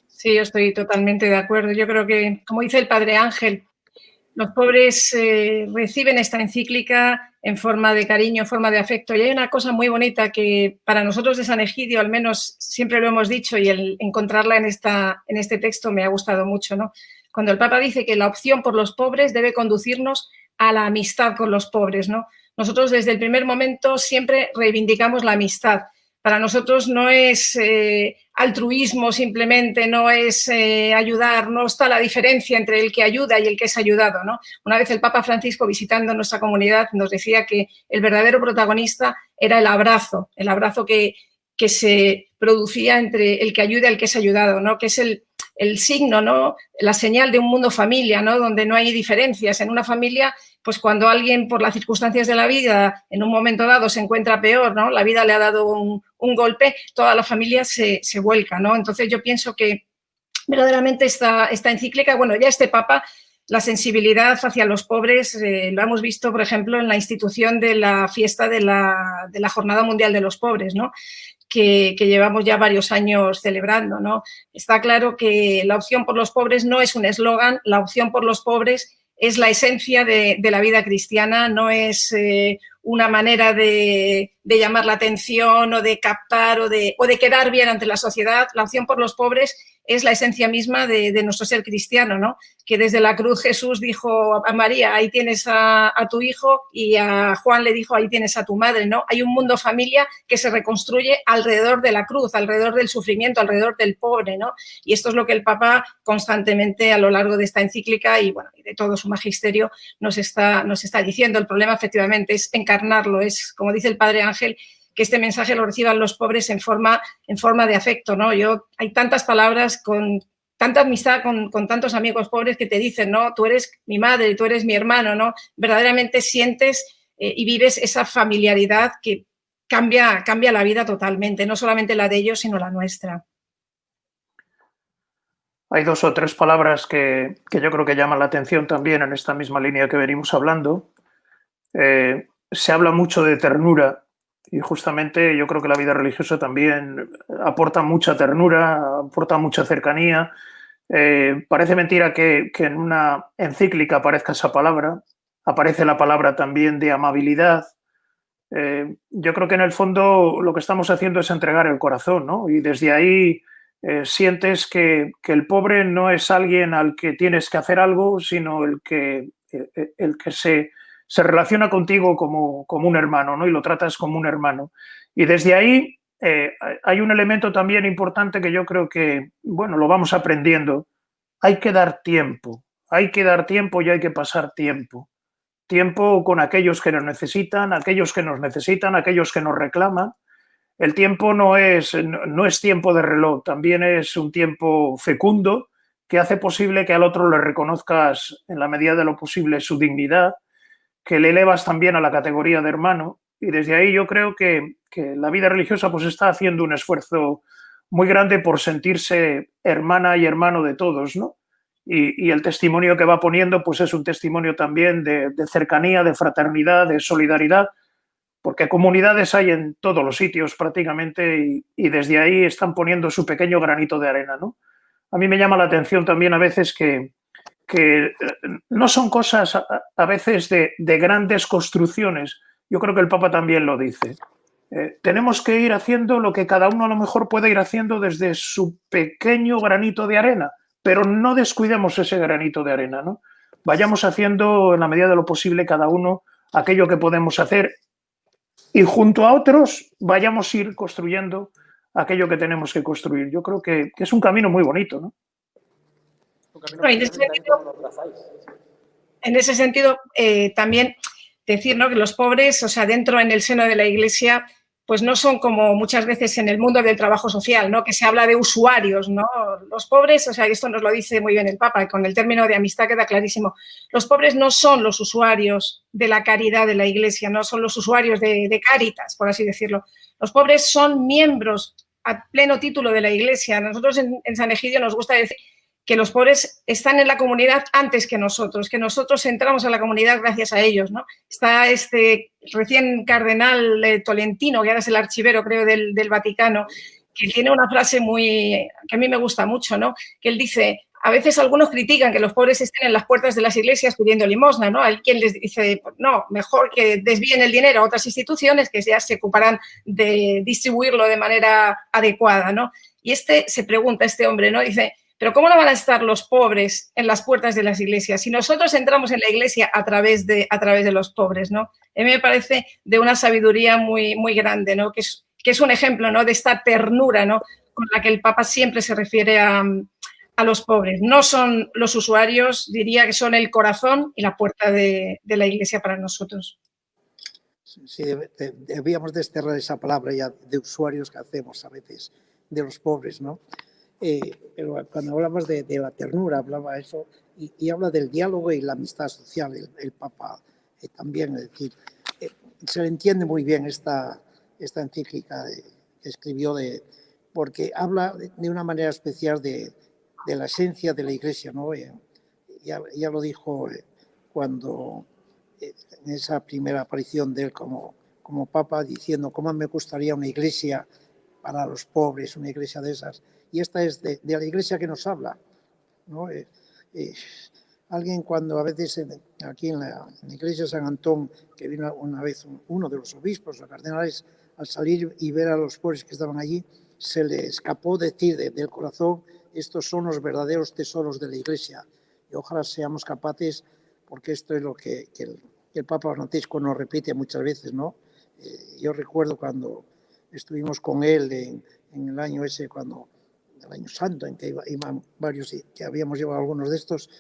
Sí, yo estoy totalmente de acuerdo. Yo creo que, como dice el padre Ángel, los pobres reciben esta encíclica en forma de cariño, en forma de afecto. Y hay una cosa muy bonita que para nosotros de San Egidio, al menos siempre lo hemos dicho, y el encontrarla en este texto me ha gustado mucho, ¿no? Cuando el Papa dice que la opción por los pobres debe conducirnos a la amistad con los pobres, ¿no? Nosotros desde el primer momento siempre reivindicamos la amistad. Para nosotros no es altruismo simplemente, no es ayudar, no está la diferencia entre el que ayuda y el que es ayudado, ¿no? Una vez el Papa Francisco, visitando nuestra comunidad, nos decía que el verdadero protagonista era el abrazo que se producía entre el que ayuda y el que es ayudado, ¿no? Que es el signo, ¿no? La señal de un mundo familia, ¿no? Donde no hay diferencias. En una familia, pues cuando alguien por las circunstancias de la vida en un momento dado se encuentra peor, ¿no? La vida le ha dado un golpe, toda la familia se vuelca, ¿no? Entonces yo pienso que verdaderamente esta encíclica, bueno, ya este Papa, la sensibilidad hacia los pobres, lo hemos visto, por ejemplo, en la institución de la fiesta de la Jornada Mundial de los Pobres, ¿no? Que llevamos ya varios años celebrando, ¿no? Está claro que la opción por los pobres no es un eslogan, la opción por los pobres es la esencia de la vida cristiana, no es una manera de llamar la atención o de captar o de quedar bien ante la sociedad. La opción por los pobres es la esencia misma de nuestro ser cristiano, ¿no? Que desde la cruz Jesús dijo a María, ahí tienes a tu hijo, y a Juan le dijo, ahí tienes a tu madre, ¿no? Hay un mundo familia que se reconstruye alrededor de la cruz, alrededor del sufrimiento, alrededor del pobre, ¿no? Y esto es lo que el Papa constantemente a lo largo de esta encíclica y, bueno, y de todo su magisterio nos está diciendo. El problema efectivamente es encarnarlo, es, como dice el padre Ángel, que este mensaje lo reciban los pobres en forma de afecto, ¿no? Hay tantas palabras con tanta amistad con tantos amigos pobres que te dicen, ¿no? Tú eres mi madre, tú eres mi hermano, ¿no? Verdaderamente sientes y vives esa familiaridad que cambia la vida totalmente, no solamente la de ellos, sino la nuestra. Hay 2 o 3 palabras que yo creo que llaman la atención también en esta misma línea que venimos hablando. Se habla mucho de ternura y justamente yo creo que la vida religiosa también aporta mucha ternura, aporta mucha cercanía. Parece mentira que en una encíclica aparezca esa palabra, aparece la palabra también de amabilidad. Yo creo que en el fondo lo que estamos haciendo es entregar el corazón, ¿no? Y desde ahí sientes que el pobre no es alguien al que tienes que hacer algo, sino el que se relaciona contigo como un hermano, ¿no? Y lo tratas como un hermano. Y desde ahí hay un elemento también importante que yo creo que, bueno, lo vamos aprendiendo. Hay que dar tiempo y hay que pasar tiempo. Tiempo con aquellos que nos necesitan, aquellos que nos reclaman. El tiempo no es tiempo de reloj, también es un tiempo fecundo que hace posible que al otro le reconozcas en la medida de lo posible su dignidad, que le elevas también a la categoría de hermano, y desde ahí yo creo que la vida religiosa pues está haciendo un esfuerzo muy grande por sentirse hermana y hermano de todos, ¿no? Y el testimonio que va poniendo pues es un testimonio también de cercanía, de fraternidad, de solidaridad, porque comunidades hay en todos los sitios prácticamente y desde ahí están poniendo su pequeño granito de arena, ¿no? A mí me llama la atención también a veces que no son cosas a veces de grandes construcciones. Yo creo que el Papa también lo dice. Tenemos que ir haciendo lo que cada uno a lo mejor puede ir haciendo desde su pequeño granito de arena, pero no descuidemos ese granito de arena, ¿no? Vayamos haciendo en la medida de lo posible cada uno aquello que podemos hacer y junto a otros vayamos a ir construyendo aquello que tenemos que construir. Yo creo que es un camino muy bonito, ¿no? En ese sentido, también decir, ¿no?, que los pobres, o sea, dentro en el seno de la Iglesia, pues no son como muchas veces en el mundo del trabajo social, ¿no?, que se habla de usuarios, ¿no? Los pobres, o sea, esto nos lo dice muy bien el Papa, y con el término de amistad queda clarísimo. Los pobres no son los usuarios de la caridad de la Iglesia, no son los usuarios de Cáritas, por así decirlo. Los pobres son miembros a pleno título de la Iglesia. Nosotros en San Egidio nos gusta decir que los pobres están en la comunidad antes que nosotros entramos a la comunidad gracias a ellos, ¿no? Está este recién cardenal Tolentino, que ahora es el archivero, creo, del Vaticano, que tiene una frase que a mí me gusta mucho, ¿no? Que él dice: a veces algunos critican que los pobres estén en las puertas de las iglesias pidiendo limosna, ¿no? Hay quien les dice: no, mejor que desvíen el dinero a otras instituciones que ya se ocuparán de distribuirlo de manera adecuada, ¿no? Y se pregunta, este hombre, ¿no? Dice: pero ¿cómo no van a estar los pobres en las puertas de las iglesias si nosotros entramos en la iglesia a través de los pobres, ¿no? A mí me parece de una sabiduría muy, muy grande, ¿no? Que es un ejemplo, ¿no?, de esta ternura, ¿no?, con la que el Papa siempre se refiere a los pobres. No son los usuarios, diría que son el corazón y la puerta de la iglesia para nosotros. Sí, debíamos desterrar esa palabra ya de usuarios que hacemos a veces, de los pobres, ¿no? Pero cuando hablabas de la ternura, hablaba eso, y habla del diálogo y la amistad social, el Papa también, es decir, se le entiende muy bien esta encíclica que escribió, porque habla de una manera especial de la esencia de la Iglesia, ¿no? Ya lo dijo cuando, en esa primera aparición de él como Papa, diciendo: cómo me gustaría una iglesia para los pobres, una iglesia de esas. Y esta es de la iglesia que nos habla, ¿no? Alguien, cuando a veces aquí en la iglesia de San Antón, que vino una vez uno de los obispos, los cardenales, al salir y ver a los pobres que estaban allí, se le escapó decir del corazón: estos son los verdaderos tesoros de la iglesia. Y ojalá seamos capaces, porque esto es lo que el Papa Francisco nos repite muchas veces, ¿no? Yo recuerdo cuando estuvimos con él en el año ese, el año santo, en que iban varios, que habíamos llevado algunos de estos,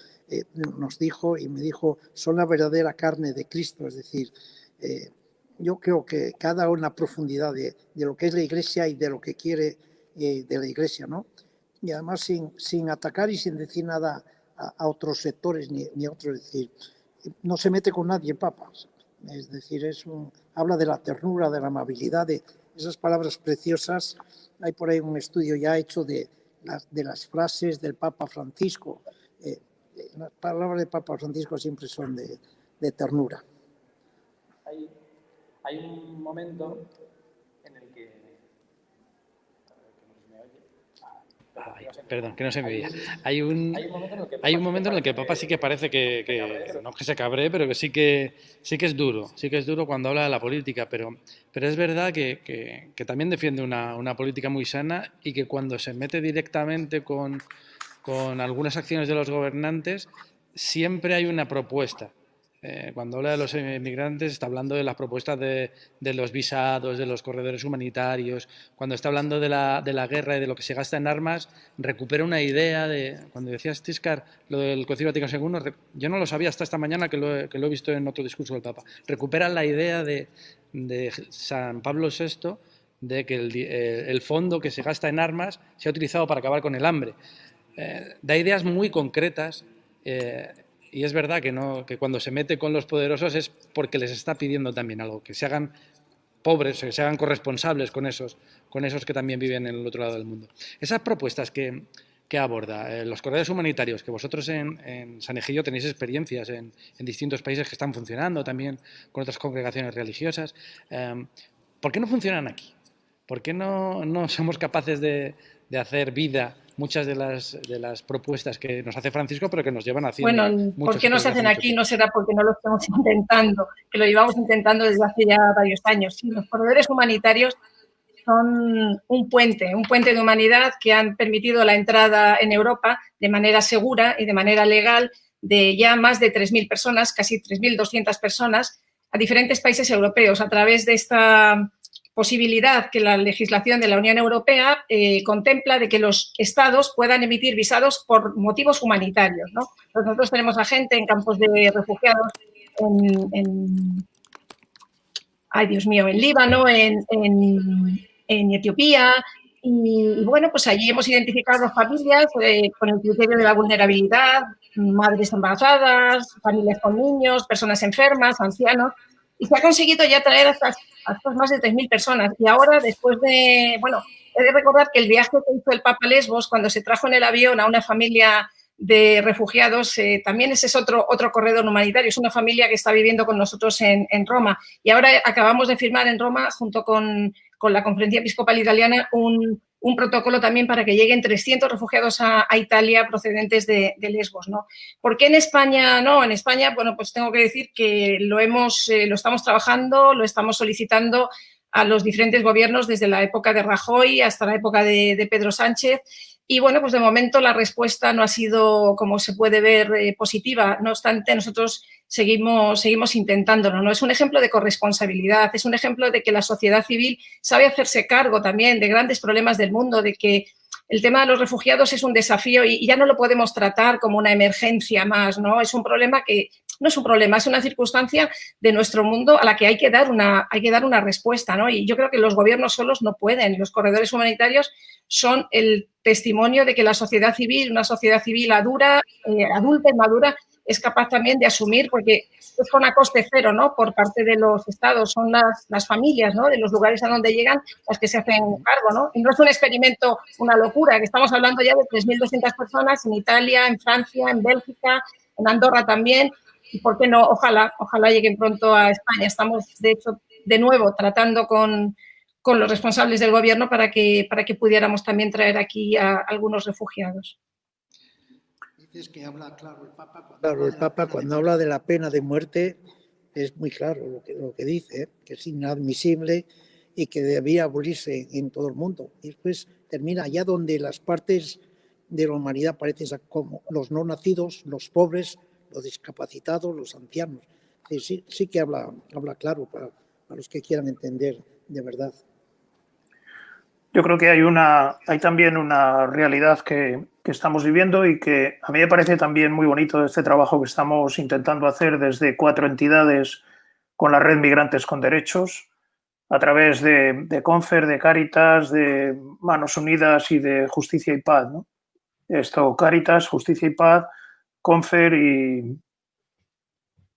nos dijo y me dijo: son la verdadera carne de Cristo. Es decir, yo creo que cada una profundidad de lo que es la iglesia y de lo que quiere de la iglesia, ¿no? Y además sin atacar y sin decir nada a otros sectores ni a otros. Es decir, no se mete con nadie, Papa. Es decir, habla de la ternura, de la amabilidad, de esas palabras preciosas. Hay por ahí un estudio ya hecho de las frases del Papa Francisco. Las palabras del Papa Francisco siempre son de ternura. Hay un momento en el que... Perdón, que no se me oía. Hay un momento en el que el Papa sí que parece que no que se cabree, pero que sí que es duro. Sí que es duro cuando habla de la política, pero es verdad que también defiende una política muy sana, y que cuando se mete directamente con algunas acciones de los gobernantes, siempre hay una propuesta. Cuando habla de los inmigrantes, está hablando de las propuestas de los visados, de los corredores humanitarios. Cuando está hablando de la guerra y de lo que se gasta en armas, recupera una idea de... Cuando decías, Tiscar, lo del Concilio Vaticano II, yo no lo sabía hasta esta mañana, que lo he visto en otro discurso del Papa. Recupera la idea de San Pablo VI, de que el fondo que se gasta en armas se ha utilizado para acabar con el hambre. Da ideas muy concretas, y es verdad que cuando se mete con los poderosos es porque les está pidiendo también algo, que se hagan pobres, que se hagan corresponsables con esos que también viven en el otro lado del mundo. Esas propuestas que aborda, los corredores humanitarios, que vosotros en San Egidio tenéis experiencias en distintos países que están funcionando, también con otras congregaciones religiosas, ¿por qué no funcionan aquí? ¿Por qué no somos capaces de hacer vida muchas de las propuestas que nos hace Francisco, pero que nos llevan haciendo? Bueno, ¿por qué no se hacen aquí? No será porque no lo estamos intentando, que lo llevamos intentando desde hace ya varios años. Sí, los corredores humanitarios son un puente de humanidad que han permitido la entrada en Europa de manera segura y de manera legal de ya más de 3.000 personas, casi 3.200 personas, a diferentes países europeos, a través de esta posibilidad que la legislación de la Unión Europea contempla de que los estados puedan emitir visados por motivos humanitarios, ¿no? Nosotros tenemos a gente en campos de refugiados en Líbano, en Etiopía, y bueno, pues allí hemos identificado familias con el criterio de la vulnerabilidad, madres embarazadas, familias con niños, personas enfermas, ancianos, y se ha conseguido ya traer a estas más de 3.000 personas. Y ahora, después de... Bueno, he de recordar que el viaje que hizo el Papa a Lesbos, cuando se trajo en el avión a una familia de refugiados, también ese es otro corredor humanitario. Es una familia que está viviendo con nosotros en Roma. Y ahora acabamos de firmar en Roma, junto con la Conferencia Episcopal Italiana, un protocolo también para que lleguen 300 refugiados a Italia procedentes de Lesbos, ¿no? ¿Por qué en España no? En España, bueno, pues tengo que decir que lo estamos trabajando, lo estamos solicitando a los diferentes gobiernos desde la época de Rajoy hasta la época de Pedro Sánchez. Y bueno, pues de momento la respuesta no ha sido, como se puede ver, positiva. No obstante, nosotros seguimos intentándolo, ¿no? Es un ejemplo de corresponsabilidad, es un ejemplo de que la sociedad civil sabe hacerse cargo también de grandes problemas del mundo, de que el tema de los refugiados es un desafío y ya no lo podemos tratar como una emergencia más, ¿no? Es un problema que no es un problema, es una circunstancia de nuestro mundo a la que hay que dar una respuesta, ¿no? Y yo creo que los gobiernos solos no pueden. Los corredores humanitarios son el testimonio de que la sociedad civil, una sociedad civil adulta y madura, es capaz también de asumir, porque es con a coste cero, ¿no? Por parte de los estados, son las familias, ¿no? De los lugares a donde llegan las que se hacen cargo, ¿no? Y no es un experimento, una locura, que estamos hablando ya de 3.200 personas en Italia, en Francia, en Bélgica, en Andorra también. Y por qué no, ojalá lleguen pronto a España. Estamos, de hecho, de nuevo tratando con los responsables del gobierno para que pudiéramos también traer aquí a algunos refugiados. Dices que habla claro el Papa cuando habla de la pena de muerte, es muy claro lo que dice, que es inadmisible y que debía abolirse en todo el mundo. Y después termina allá donde las partes de la humanidad parecen como los no nacidos, los pobres, los discapacitados, los ancianos. Sí que habla claro para los que quieran entender de verdad. Yo creo que hay también una realidad que estamos viviendo y que a mí me parece también muy bonito este trabajo que estamos intentando hacer desde 4 entidades con la red Migrantes con Derechos, a través de Confer, de Cáritas, de Manos Unidas y de Justicia y Paz, ¿no? Esto, Cáritas, Justicia y Paz, Confer y...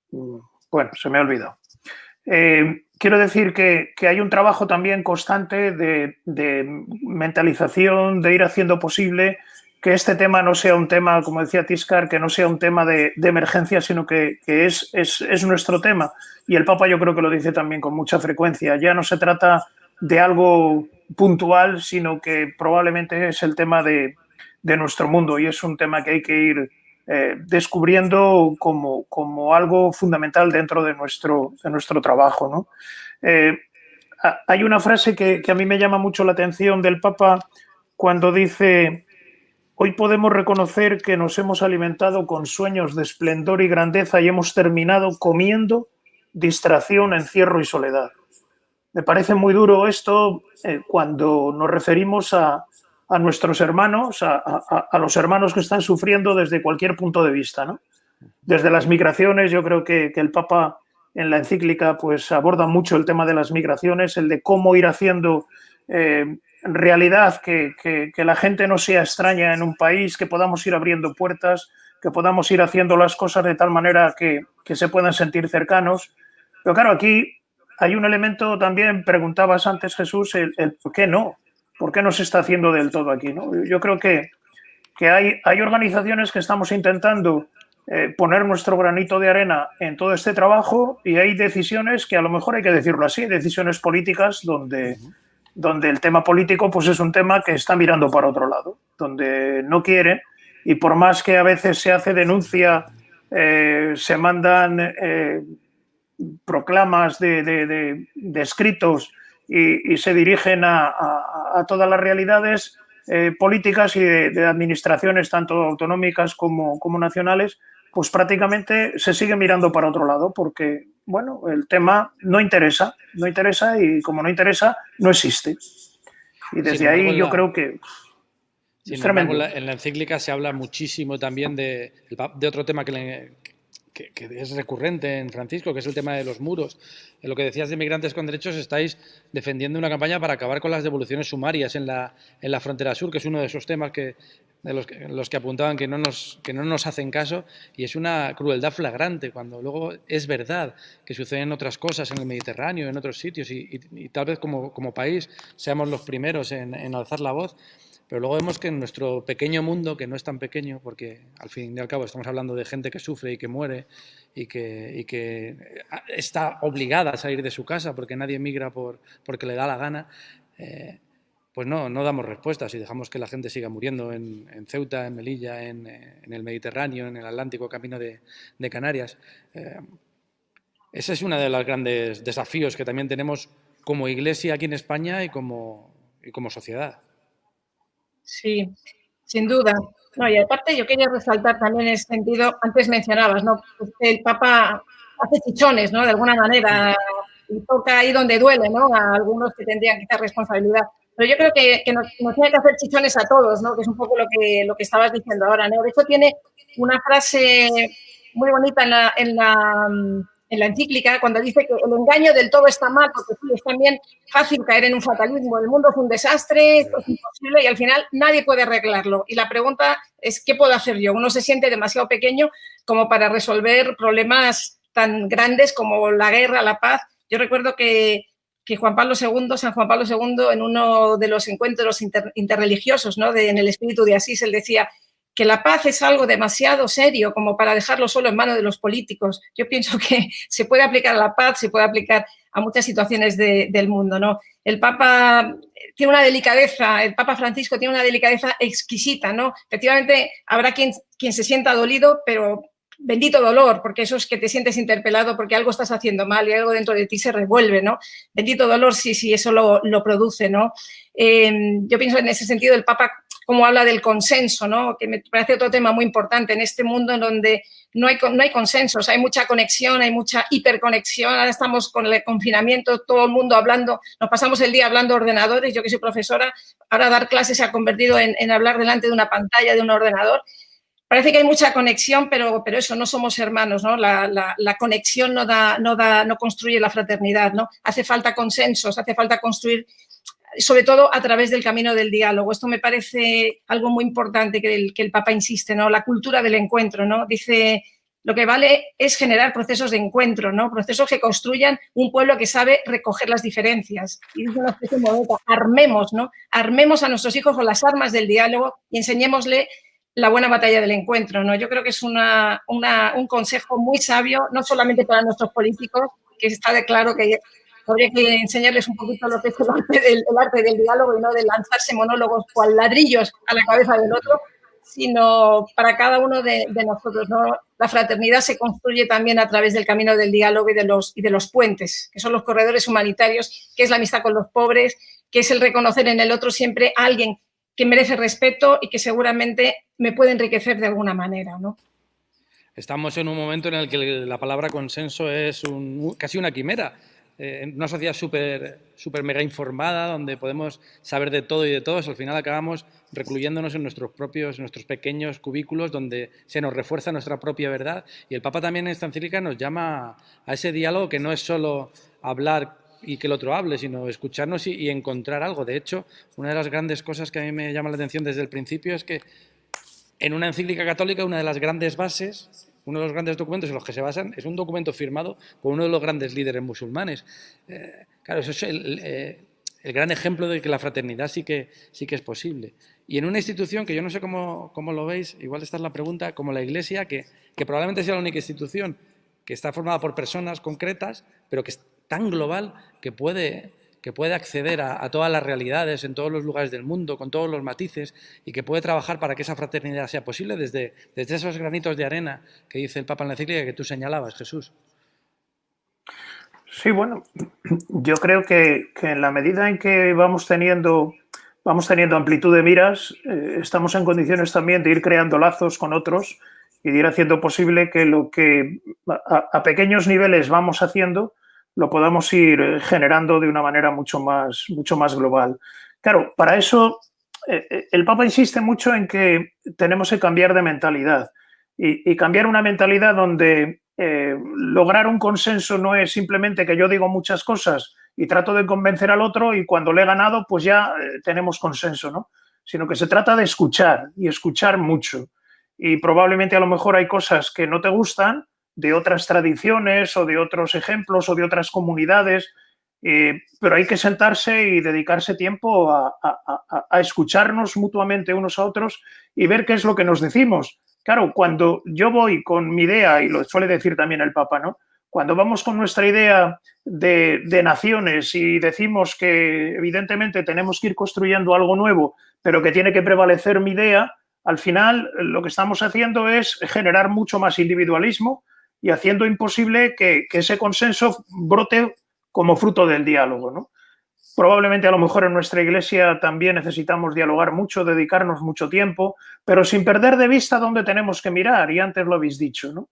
bueno, se me ha olvidado. Quiero decir que hay un trabajo también constante de mentalización, de ir haciendo posible que este tema no sea un tema, como decía Tiscar, que no sea un tema de emergencia, sino que es nuestro tema. Y el Papa yo creo que lo dice también con mucha frecuencia. Ya no se trata de algo puntual, sino que probablemente es el tema de nuestro mundo y es un tema que hay que ir descubriendo como algo fundamental dentro de nuestro trabajo, ¿no? Hay una frase que a mí me llama mucho la atención del Papa cuando dice: hoy podemos reconocer que nos hemos alimentado con sueños de esplendor y grandeza y hemos terminado comiendo distracción, encierro y soledad. Me parece muy duro esto cuando nos referimos a nuestros hermanos, a los hermanos que están sufriendo desde cualquier punto de vista, ¿no? Desde las migraciones, yo creo que el Papa en la encíclica pues aborda mucho el tema de las migraciones, el de cómo ir haciendo realidad que la gente no sea extraña en un país, que podamos ir abriendo puertas, que podamos ir haciendo las cosas de tal manera que se puedan sentir cercanos. Pero claro, aquí hay un elemento también, preguntabas antes, Jesús, el por qué no. ¿Por qué no se está haciendo del todo aquí, ¿no? Yo creo que hay organizaciones que estamos intentando poner nuestro granito de arena en todo este trabajo y hay decisiones que a lo mejor hay que decirlo así, decisiones políticas donde el tema político pues es un tema que está mirando para otro lado, donde no quiere y por más que a veces se hace denuncia, se mandan proclamas de escritos y se dirigen a todas las realidades políticas y de administraciones tanto autonómicas como nacionales, pues prácticamente se sigue mirando para otro lado porque, bueno, el tema no interesa y como no interesa, no existe. Y desde ahí yo creo que es tremendo. En la encíclica se habla muchísimo también de otro tema que es recurrente en Francisco, que es el tema de los muros. En lo que decías de Migrantes con Derechos, estáis defendiendo una campaña para acabar con las devoluciones sumarias en la frontera sur, que es uno de esos temas de los que apuntaban que no nos hacen caso, y es una crueldad flagrante, cuando luego es verdad que suceden otras cosas en el Mediterráneo, en otros sitios, y tal vez como país seamos los primeros en alzar la voz. pero luego vemos que en nuestro pequeño mundo, que no es tan pequeño, porque al fin y al cabo estamos hablando de gente que sufre y que muere y que está obligada a salir de su casa porque nadie migra porque le da la gana, pues no damos respuestas y dejamos que la gente siga muriendo en Ceuta, en Melilla, en el Mediterráneo, en el Atlántico, camino de Canarias. Ese es uno de los grandes desafíos que también tenemos como Iglesia aquí en España y como sociedad. Sí, sin duda. No, y aparte yo quería resaltar también en ese sentido, antes mencionabas, ¿no? Pues el Papa hace chichones, ¿no? De alguna manera, y toca ahí donde duele, ¿no? A algunos que tendrían quizás responsabilidad. Pero yo creo que nos tiene que hacer chichones a todos, ¿no? Que es un poco lo que estabas diciendo ahora, ¿no? De hecho, tiene una frase muy bonita en la encíclica, cuando dice que el engaño del todo está mal, porque sí, es también fácil caer en un fatalismo. El mundo es un desastre, esto es imposible y al final nadie puede arreglarlo. Y la pregunta es, ¿qué puedo hacer yo? Uno se siente demasiado pequeño como para resolver problemas tan grandes como la guerra, la paz. Yo recuerdo que San Juan Pablo II, en uno de los encuentros interreligiosos, ¿no? En el Espíritu de Asís, él decía que la paz es algo demasiado serio como para dejarlo solo en manos de los políticos. Yo pienso que se puede aplicar a la paz, se puede aplicar a muchas situaciones del mundo, ¿no? El Papa tiene una delicadeza, el Papa Francisco tiene una delicadeza exquisita, ¿no? Efectivamente, habrá quien se sienta dolido, pero bendito dolor, porque eso es que te sientes interpelado porque algo estás haciendo mal y algo dentro de ti se revuelve, ¿no? Bendito dolor, sí, eso lo produce, ¿no? Yo pienso en ese sentido el Papa como habla del consenso, ¿no? Que me parece otro tema muy importante en este mundo en donde no hay consensos, hay mucha conexión, hay mucha hiperconexión. Ahora estamos con el confinamiento, todo el mundo hablando, nos pasamos el día hablando de ordenadores. Yo que soy profesora, ahora dar clases se ha convertido en hablar delante de una pantalla, de un ordenador. Parece que hay mucha conexión, pero eso, no somos hermanos, ¿no? La conexión no construye la fraternidad, ¿no? Hace falta consensos, hace falta construir, sobre todo a través del camino del diálogo. Esto me parece algo muy importante que el Papa insiste, ¿no? La cultura del encuentro, ¿no? Dice, lo que vale es generar procesos de encuentro, ¿no? Procesos que construyan un pueblo que sabe recoger las diferencias. Y dice una especie bonita, armemos, ¿no? Armemos a nuestros hijos con las armas del diálogo y enseñémosle la buena batalla del encuentro, ¿no? Yo creo que es un consejo muy sabio, no solamente para nuestros políticos, que está de claro que habría que enseñarles un poquito lo que es el arte del diálogo y no de lanzarse monólogos cual ladrillos a la cabeza del otro, sino para cada uno de nosotros, ¿no? La fraternidad se construye también a través del camino del diálogo y de los puentes, que son los corredores humanitarios, que es la amistad con los pobres, que es el reconocer en el otro siempre a alguien que merece respeto y que seguramente me puede enriquecer de alguna manera, ¿no? Estamos en un momento en el que la palabra consenso es casi una quimera. En una sociedad súper mega informada, donde podemos saber de todo y de todos, al final acabamos recluyéndonos en nuestros pequeños cubículos, donde se nos refuerza nuestra propia verdad. Y el Papa también en esta encíclica nos llama a ese diálogo que no es solo hablar y que el otro hable, sino escucharnos y encontrar algo. De hecho, una de las grandes cosas que a mí me llama la atención desde el principio es que en una encíclica católica, una de las grandes bases, uno de los grandes documentos en los que se basan, es un documento firmado por uno de los grandes líderes musulmanes. Claro, eso es el gran ejemplo de que la fraternidad sí que es posible. Y en una institución que yo no sé cómo lo veis, igual esta es la pregunta, como la Iglesia, que probablemente sea la única institución que está formada por personas concretas, pero que es tan global que puede acceder a todas las realidades en todos los lugares del mundo, con todos los matices, y que puede trabajar para que esa fraternidad sea posible desde esos granitos de arena que dice el Papa en la encíclica que tú señalabas, Jesús. Sí, bueno, yo creo que en la medida en que vamos teniendo amplitud de miras, estamos en condiciones también de ir creando lazos con otros y de ir haciendo posible que lo que a pequeños niveles vamos haciendo lo podamos ir generando de una manera mucho más global. Claro, para eso el Papa insiste mucho en que tenemos que cambiar de mentalidad y cambiar una mentalidad donde lograr un consenso no es simplemente que yo digo muchas cosas y trato de convencer al otro y cuando le he ganado pues ya tenemos consenso, ¿no? Sino que se trata de escuchar y escuchar mucho. Y probablemente a lo mejor hay cosas que no te gustan de otras tradiciones o de otros ejemplos o de otras comunidades Pero hay que sentarse y dedicarse tiempo a escucharnos mutuamente unos a otros y ver qué es lo que nos decimos. Claro, cuando yo voy con mi idea, y lo suele decir también el Papa, ¿no? Cuando vamos con nuestra idea de naciones y decimos que evidentemente tenemos que ir construyendo algo nuevo, pero que tiene que prevalecer mi idea, al final lo que estamos haciendo es generar mucho más individualismo y haciendo imposible que ese consenso brote como fruto del diálogo, ¿no? Probablemente a lo mejor en nuestra iglesia también necesitamos dialogar mucho, dedicarnos mucho tiempo, pero sin perder de vista dónde tenemos que mirar, y antes lo habéis dicho, ¿no?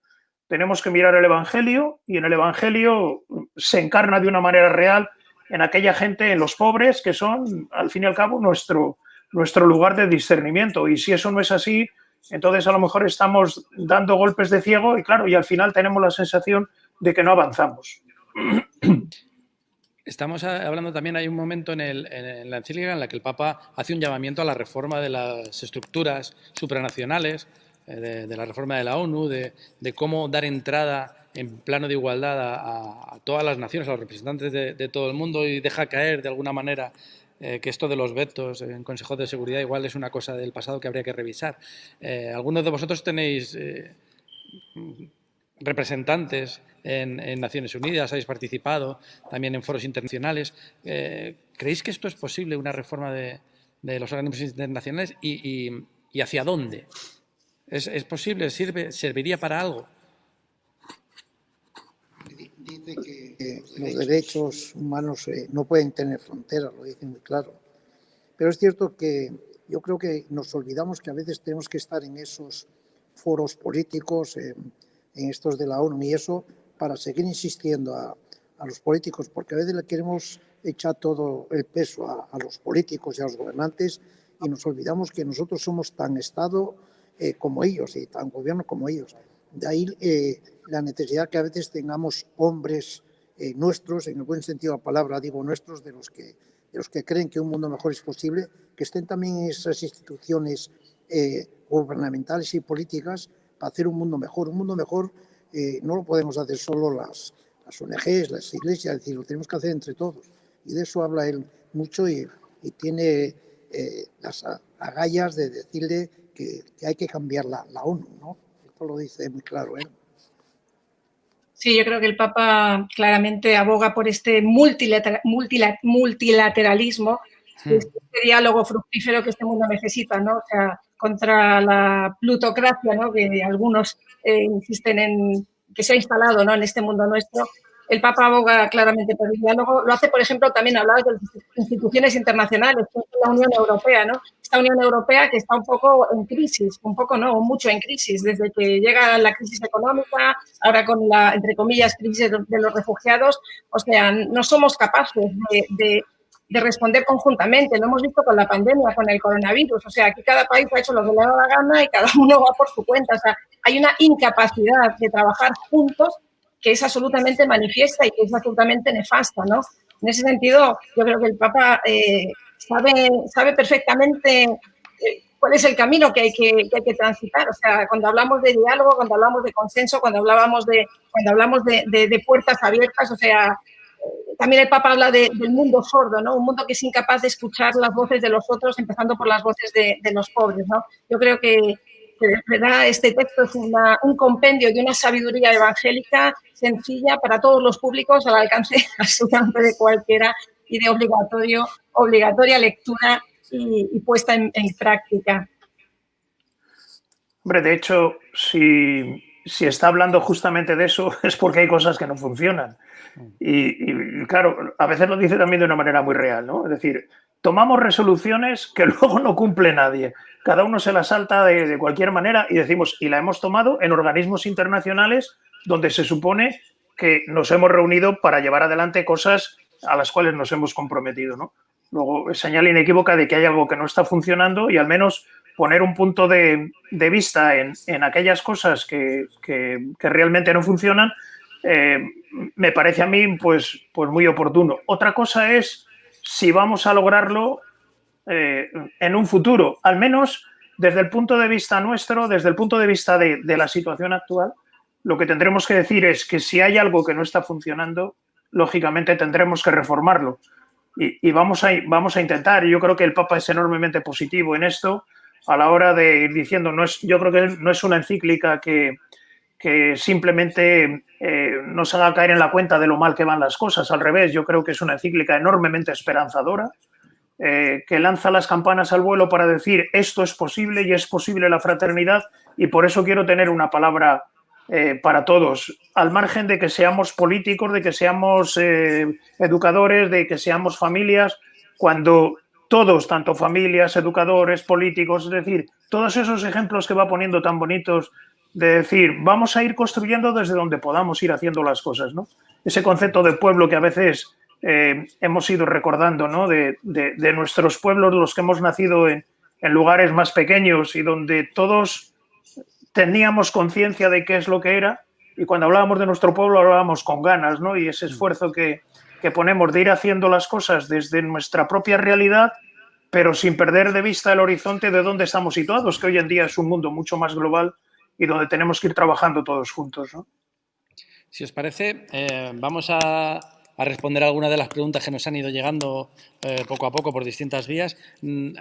Tenemos que mirar el Evangelio y en el Evangelio se encarna de una manera real en aquella gente, en los pobres, que son, al fin y al cabo, nuestro lugar de discernimiento. Y si eso no es así, entonces a lo mejor estamos dando golpes de ciego y, claro, y al final tenemos la sensación de que no avanzamos. Estamos hablando también, hay un momento en la encíclica en la que el Papa hace un llamamiento a la reforma de las estructuras supranacionales, de la reforma de la ONU, de cómo dar entrada en plano de igualdad a todas las naciones, a los representantes de todo el mundo, y deja caer de alguna manera que esto de los vetos en consejos de seguridad igual es una cosa del pasado que habría que revisar. Algunos de vosotros tenéis representantes en Naciones Unidas, habéis participado también en foros internacionales. ¿Creéis que esto es posible, una reforma de los organismos internacionales y hacia dónde? ¿Es posible? ¿Serviría para algo? Dice que los derechos humanos no pueden tener fronteras, lo dice muy claro. Pero es cierto que yo creo que nos olvidamos que a veces tenemos que estar en esos foros políticos, en estos de la ONU y eso, para seguir insistiendo a los políticos, porque a veces le queremos echar todo el peso a los políticos y a los gobernantes y nos olvidamos que nosotros somos tan Estado como ellos y tan gobierno como ellos. De ahí la necesidad que a veces tengamos hombres nuestros, en el buen sentido de la palabra, digo nuestros, de los que creen que un mundo mejor es posible, que estén también en esas instituciones gubernamentales y políticas para hacer un mundo mejor. Un mundo mejor no lo podemos hacer solo las ONGs, las iglesias, es decir, lo tenemos que hacer entre todos. Y de eso habla él mucho y tiene las agallas de decirle que hay que cambiar la ONU, ¿no? Esto lo dice muy claro él. Sí, yo creo que el Papa claramente aboga por este multilateralismo, este diálogo fructífero que este mundo necesita, ¿no? O sea, contra la plutocracia, ¿no? Que algunos insisten en que se ha instalado, ¿no? En este mundo nuestro. El Papa aboga claramente por el diálogo. Lo hace, por ejemplo, también hablaba de las instituciones internacionales, que es la Unión Europea, ¿no? Esta Unión Europea que está un poco en crisis, un poco no, mucho en crisis, desde que llega la crisis económica, ahora con la, entre comillas, crisis de los refugiados. O sea, no somos capaces de responder conjuntamente. Lo hemos visto con la pandemia, con el coronavirus. O sea, aquí cada país ha hecho lo que le da la gana y cada uno va por su cuenta. O sea, hay una incapacidad de trabajar juntos que es absolutamente manifiesta y que es absolutamente nefasta, ¿no? En ese sentido, yo creo que el Papa sabe perfectamente cuál es el camino que hay que transitar. O sea, cuando hablamos de diálogo, cuando hablamos de consenso, cuando hablamos de puertas abiertas, o sea, también el Papa habla del mundo sordo, ¿no? Un mundo que es incapaz de escuchar las voces de los otros, empezando por las voces de los pobres, ¿no? Yo creo que de verdad este texto es un compendio de una sabiduría evangélica sencilla para todos los públicos, al alcance absolutamente de cualquiera y de obligatoria lectura y puesta en práctica. Hombre, de hecho, si está hablando justamente de eso es porque hay cosas que no funcionan. Y claro, a veces lo dice también de una manera muy real, ¿no? Es decir, tomamos resoluciones que luego no cumple nadie. Cada uno se la salta de cualquier manera y decimos, y la hemos tomado en organismos internacionales donde se supone que nos hemos reunido para llevar adelante cosas a las cuales nos hemos comprometido, ¿no? Luego es señal inequívoca de que hay algo que no está funcionando y al menos poner un punto de vista en aquellas cosas que realmente no funcionan me parece a mí pues muy oportuno. Otra cosa es si vamos a lograrlo en un futuro, al menos desde el punto de vista nuestro, desde el punto de vista de la situación actual, lo que tendremos que decir es que si hay algo que no está funcionando, lógicamente tendremos que reformarlo. Y vamos a intentar. Yo creo que el Papa es enormemente positivo en esto a la hora de ir diciendo, yo creo que no es una encíclica que simplemente nos haga caer en la cuenta de lo mal que van las cosas. Al revés, yo creo que es una encíclica enormemente esperanzadora, que lanza las campanas al vuelo para decir esto es posible y es posible la fraternidad, y por eso quiero tener una palabra para todos, al margen de que seamos políticos, de que seamos educadores, de que seamos familias, cuando todos, tanto familias, educadores, políticos, es decir, todos esos ejemplos que va poniendo tan bonitos de decir, vamos a ir construyendo desde donde podamos ir haciendo las cosas, ¿no? Ese concepto de pueblo que a veces hemos ido recordando, ¿no? de nuestros pueblos, los que hemos nacido en lugares más pequeños y donde todos teníamos conciencia de qué es lo que era, y cuando hablábamos de nuestro pueblo hablábamos con ganas, ¿no? Y ese esfuerzo que ponemos de ir haciendo las cosas desde nuestra propia realidad, pero sin perder de vista el horizonte de dónde estamos situados, que hoy en día es un mundo mucho más global y donde tenemos que ir trabajando todos juntos, ¿no? Si os parece, vamos a responder algunas de las preguntas que nos han ido llegando poco a poco por distintas vías.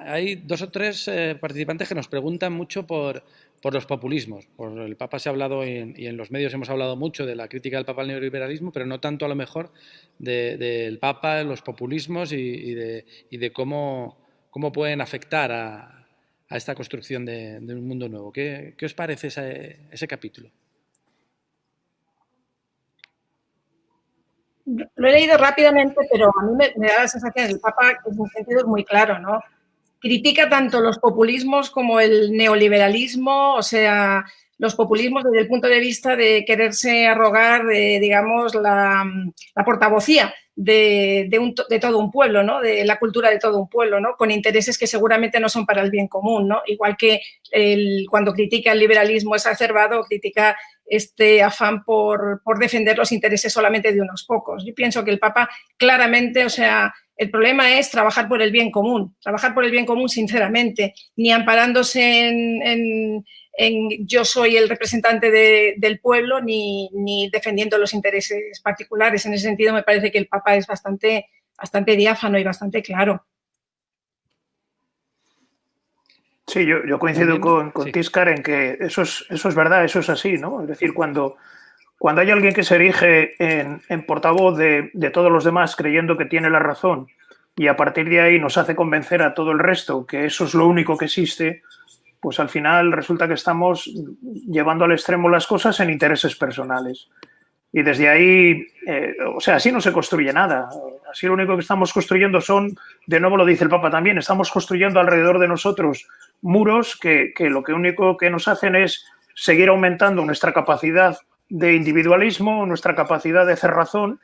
Hay 2 o 3 participantes que nos preguntan mucho por los populismos. Por el Papa se ha hablado y en los medios hemos hablado mucho de la crítica del Papa al neoliberalismo, pero no tanto a lo mejor del Papa, los populismos y de cómo pueden afectar a esta construcción de un mundo nuevo. ¿Qué os parece ese capítulo? Lo he leído rápidamente, pero a mí me da la sensación que el Papa, en un sentido, es muy claro, ¿no? Critica tanto los populismos como el neoliberalismo, o sea, los populismos desde el punto de vista de quererse arrogar, digamos, la portavocía de todo un pueblo, ¿no? De la cultura de todo un pueblo, ¿no? Con intereses que seguramente no son para el bien común, ¿no? Igual que cuando critica el liberalismo exacerbado, critica este afán por defender los intereses solamente de unos pocos. Yo pienso que el Papa claramente, o sea, el problema es trabajar por el bien común sinceramente, ni amparándose en yo soy el representante del pueblo, ni defendiendo los intereses particulares. En ese sentido, me parece que el Papa es bastante diáfano y bastante claro. Sí, yo coincido con Tiscar en que eso es verdad, eso es así, ¿no? Es decir, cuando hay alguien que se erige en portavoz de todos los demás creyendo que tiene la razón y a partir de ahí nos hace convencer a todo el resto que eso es lo único que existe, pues al final resulta que estamos llevando al extremo las cosas en intereses personales. Y desde ahí, o sea, así no se construye nada. Así lo único que estamos construyendo son, de nuevo lo dice el Papa también, estamos construyendo alrededor de nosotros muros que lo único que nos hacen es seguir aumentando nuestra capacidad de individualismo, nuestra capacidad de cerrazón,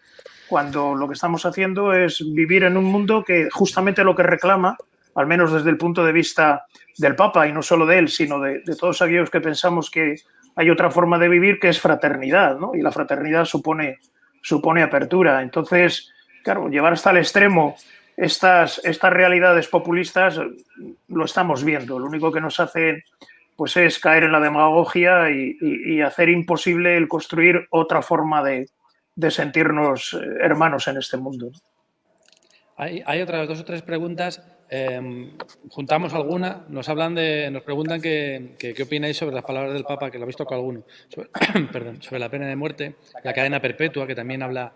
cuando lo que estamos haciendo es vivir en un mundo que justamente lo que reclama, al menos desde el punto de vista del Papa, y no solo de él, sino de todos aquellos que pensamos que hay otra forma de vivir, que es fraternidad, ¿no? Y la fraternidad supone apertura. Entonces, claro, llevar hasta el extremo estas realidades populistas lo estamos viendo. Lo único que nos hace pues es caer en la demagogia y hacer imposible el construir otra forma de sentirnos hermanos en este mundo. Hay otras 2 o 3 preguntas. Juntamos alguna. Nos preguntan qué opináis sobre las palabras del Papa, que lo habéis tocado alguno, sobre la pena de muerte, la cadena perpetua, que también habla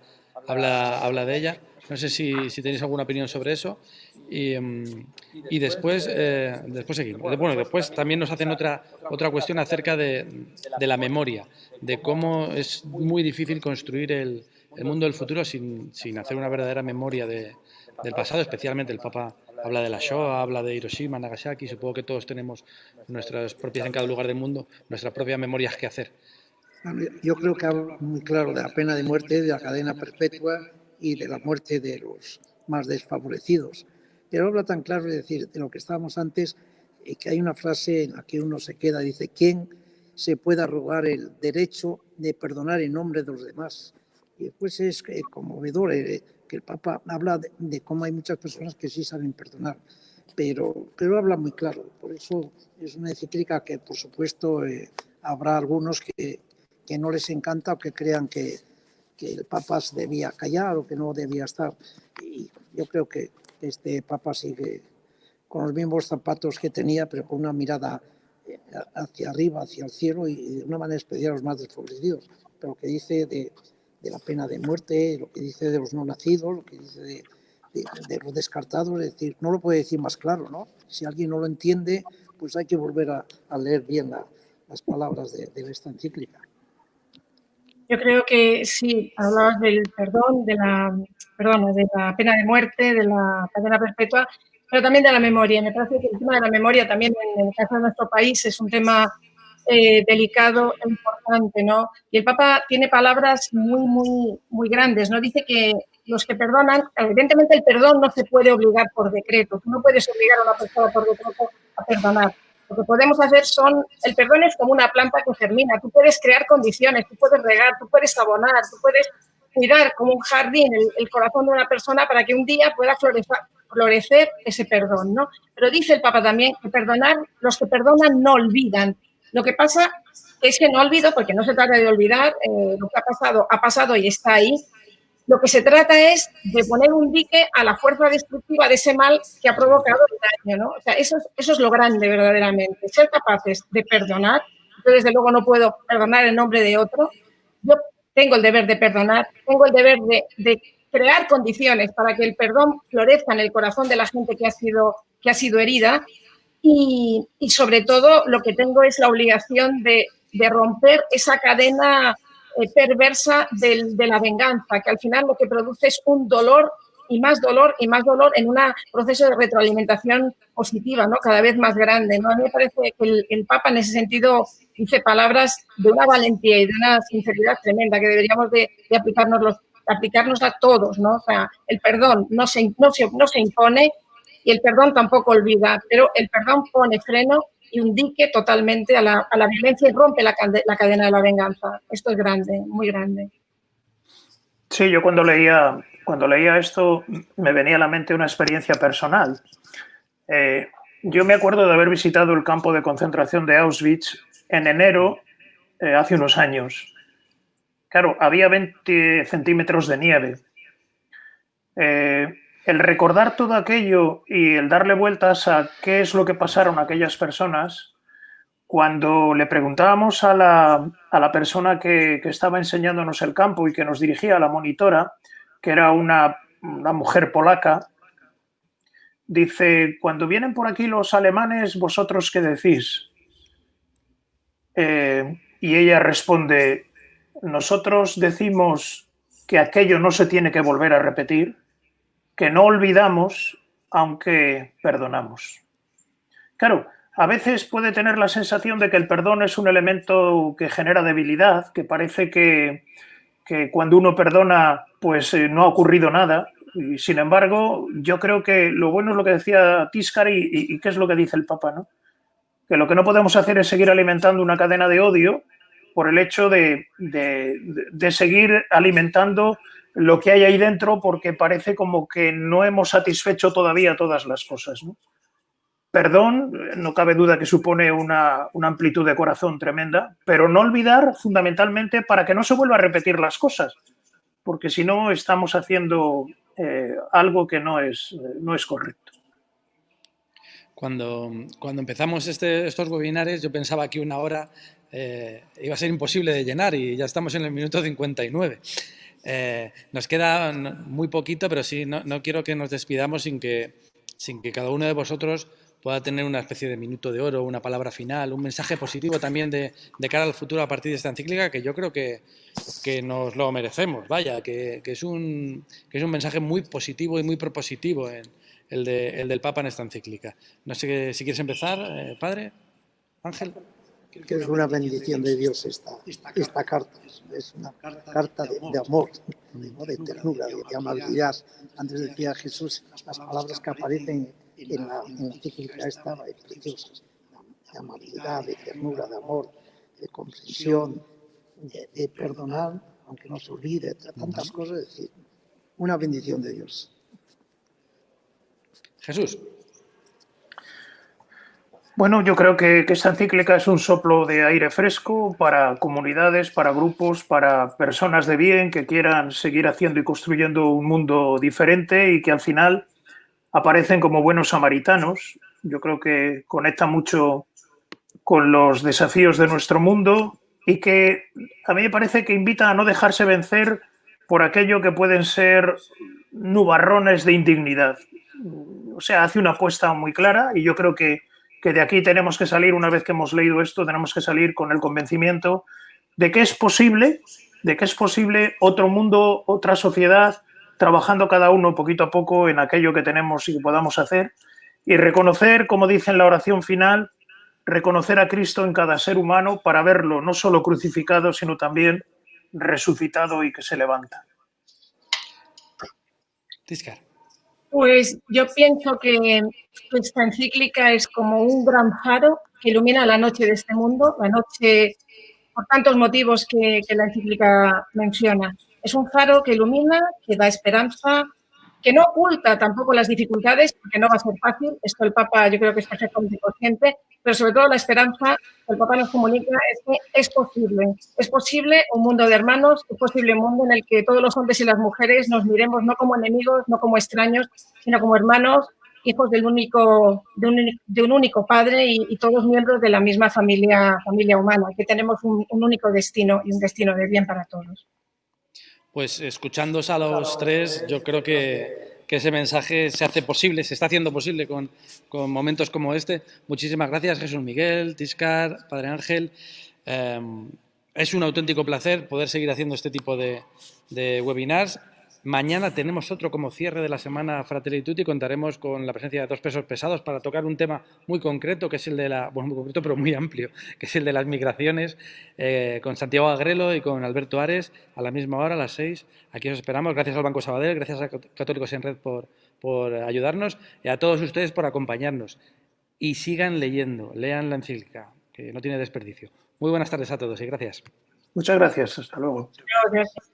de ella. No sé si tenéis alguna opinión sobre eso. Y después seguimos. Bueno, después también nos hacen otra cuestión acerca de la memoria, de cómo es muy difícil construir el mundo del futuro sin hacer una verdadera memoria del pasado. Especialmente el Papa habla de la Shoah, habla de Hiroshima, Nagasaki. Supongo que todos tenemos nuestras propias, en cada lugar del mundo, nuestras propias memorias que hacer. Yo creo que habla muy claro de la pena de muerte, de la cadena perpetua y de la muerte de los más desfavorecidos. Pero habla tan claro, es decir, de lo que estábamos antes, que hay una frase en la que uno se queda, dice, ¿quién se puede arrogar el derecho de perdonar en nombre de los demás? Y después es conmovedor que el Papa habla de cómo hay muchas personas que sí saben perdonar, pero habla muy claro. Por eso es una encíclica que, por supuesto, habrá algunos que no les encanta o que crean que el Papa se debía callar o que no debía estar. Y yo creo que este Papa sigue con los mismos zapatos que tenía, pero con una mirada hacia arriba, hacia el cielo, y de una manera especial a los más desfavorecidos. Pero lo que dice de la pena de muerte, lo que dice de los no nacidos, lo que dice de los descartados, es decir, no lo puede decir más claro, ¿no? Si alguien no lo entiende, pues hay que volver a leer bien las palabras de esta encíclica. Yo creo que sí, hablabas del perdón, de la pena de muerte, de la cadena perpetua, pero también de la memoria. Me parece que el tema de la memoria también en el caso de nuestro país es un tema delicado e importante, ¿no? Y el Papa tiene palabras muy grandes, ¿no? Dice que los que perdonan, evidentemente el perdón no se puede obligar por decreto. Tú no puedes obligar a una persona por decreto a perdonar. Lo que podemos hacer el perdón es como una planta que germina. Tú puedes crear condiciones, tú puedes regar, tú puedes abonar, tú puedes cuidar como un jardín el corazón de una persona para que un día pueda florecer ese perdón, ¿no? Pero dice el Papa también que los que perdonan no olvidan. Lo que pasa es que no olvido, porque no se trata de olvidar, lo que ha pasado y está ahí. Lo que se trata es de poner un dique a la fuerza destructiva de ese mal que ha provocado el daño, ¿no? O sea, eso es lo grande verdaderamente, ser capaces de perdonar. Yo, desde luego, no puedo perdonar en nombre de otro. Yo tengo el deber de perdonar, tengo el deber de crear condiciones para que el perdón florezca en el corazón de la gente que ha sido herida y sobre todo lo que tengo es la obligación de romper esa cadena perversa de la venganza, que al final lo que produce es un dolor y más dolor y más dolor en un proceso de retroalimentación positiva, ¿no? Cada vez más grande, ¿no? A mí me parece que el Papa en ese sentido dice palabras de una valentía y de una sinceridad tremenda que deberíamos de aplicarnos a todos, ¿no? O sea, el perdón no se impone y el perdón tampoco olvida, pero el perdón pone freno y un dique totalmente a la violencia y rompe la cadena de la venganza. Esto es grande, muy grande. Sí, yo cuando leía esto me venía a la mente una experiencia personal. Yo me acuerdo de haber visitado el campo de concentración de Auschwitz en enero, hace unos años. Claro, había 20 centímetros de nieve. El recordar todo aquello y el darle vueltas a qué es lo que pasaron aquellas personas, cuando le preguntábamos a la persona que estaba enseñándonos el campo y que nos dirigía, a la monitora, que era una mujer polaca, dice, cuando vienen por aquí los alemanes, ¿vosotros qué decís? Y ella responde, nosotros decimos que aquello no se tiene que volver a repetir, que no olvidamos, aunque perdonamos. Claro, a veces puede tener la sensación de que el perdón es un elemento que genera debilidad, que parece que cuando uno perdona, pues no ha ocurrido nada. Y, sin embargo, yo creo que lo bueno es lo que decía Tiscar y qué es lo que dice el Papa, ¿no? Que lo que no podemos hacer es seguir alimentando una cadena de odio por el hecho de seguir alimentando lo que hay ahí dentro, porque parece como que no hemos satisfecho todavía todas las cosas, ¿no? Perdón, no cabe duda que supone una amplitud de corazón tremenda, pero no olvidar fundamentalmente para que no se vuelva a repetir las cosas, porque si no estamos haciendo algo que no es correcto. Cuando empezamos estos webinares, yo pensaba que una hora iba a ser imposible de llenar y ya estamos en el minuto 59. Nos queda muy poquito, pero sí, no quiero que nos despidamos sin que cada uno de vosotros pueda tener una especie de minuto de oro, una palabra final, un mensaje positivo también de cara al futuro a partir de esta encíclica, que yo creo que nos lo merecemos. Vaya, que es un mensaje muy positivo y muy propositivo el del Papa en esta encíclica. No sé si quieres empezar, padre Ángel. Que es una bendición de Dios esta carta. Es una carta de amor, ¿no? De ternura, de amabilidad. Antes decía Jesús, las palabras que aparecen en la encíclica esta preciosas. De amabilidad, de ternura, de amor, de comprensión, de perdonar, aunque no se olvide, tantas cosas. Es decir, una bendición de Dios. Jesús. Bueno, yo creo que esta encíclica es un soplo de aire fresco para comunidades, para grupos, para personas de bien que quieran seguir haciendo y construyendo un mundo diferente y que al final aparecen como buenos samaritanos. Yo creo que conecta mucho con los desafíos de nuestro mundo y que a mí me parece que invita a no dejarse vencer por aquello que pueden ser nubarrones de indignidad. O sea, hace una apuesta muy clara y yo creo que de aquí tenemos que salir, una vez que hemos leído esto, tenemos que salir con el convencimiento de que es posible otro mundo, otra sociedad, trabajando cada uno poquito a poco en aquello que tenemos y que podamos hacer y reconocer, como dice en la oración final, reconocer a Cristo en cada ser humano para verlo no solo crucificado, sino también resucitado y que se levanta. Tiscar. Pues yo pienso que esta encíclica es como un gran faro que ilumina la noche de este mundo, la noche por tantos motivos que la encíclica menciona. Es un faro que ilumina, que da esperanza, que no oculta tampoco las dificultades, porque no va a ser fácil. Esto el Papa yo creo que es perfectamente consciente, pero sobre todo la esperanza que el Papa nos comunica es que es posible un mundo de hermanos, es posible un mundo en el que todos los hombres y las mujeres nos miremos no como enemigos, no como extraños, sino como hermanos, hijos de un único padre y todos miembros de la misma familia humana, que tenemos un único destino y un destino de bien para todos. Pues escuchándoos a los tres, yo creo que ese mensaje se hace posible, se está haciendo posible con momentos como este. Muchísimas gracias, Jesús Miguel, Tiscar, Padre Ángel. Es un auténtico placer poder seguir haciendo este tipo de webinars. Mañana tenemos otro como cierre de la semana Fratelli Tutti. Contaremos con la presencia de dos pesos pesados para tocar un tema muy concreto, que es el de muy concreto pero muy amplio, que es el de las migraciones, con Santiago Agrelo y con Alberto Ares a la misma hora, a las 6. Aquí os esperamos. Gracias al Banco Sabadell, gracias a Católicos en Red por ayudarnos y a todos ustedes por acompañarnos. Y sigan leyendo, lean la encíclica, que no tiene desperdicio. Muy buenas tardes a todos y gracias. Muchas gracias. Hasta luego. Gracias.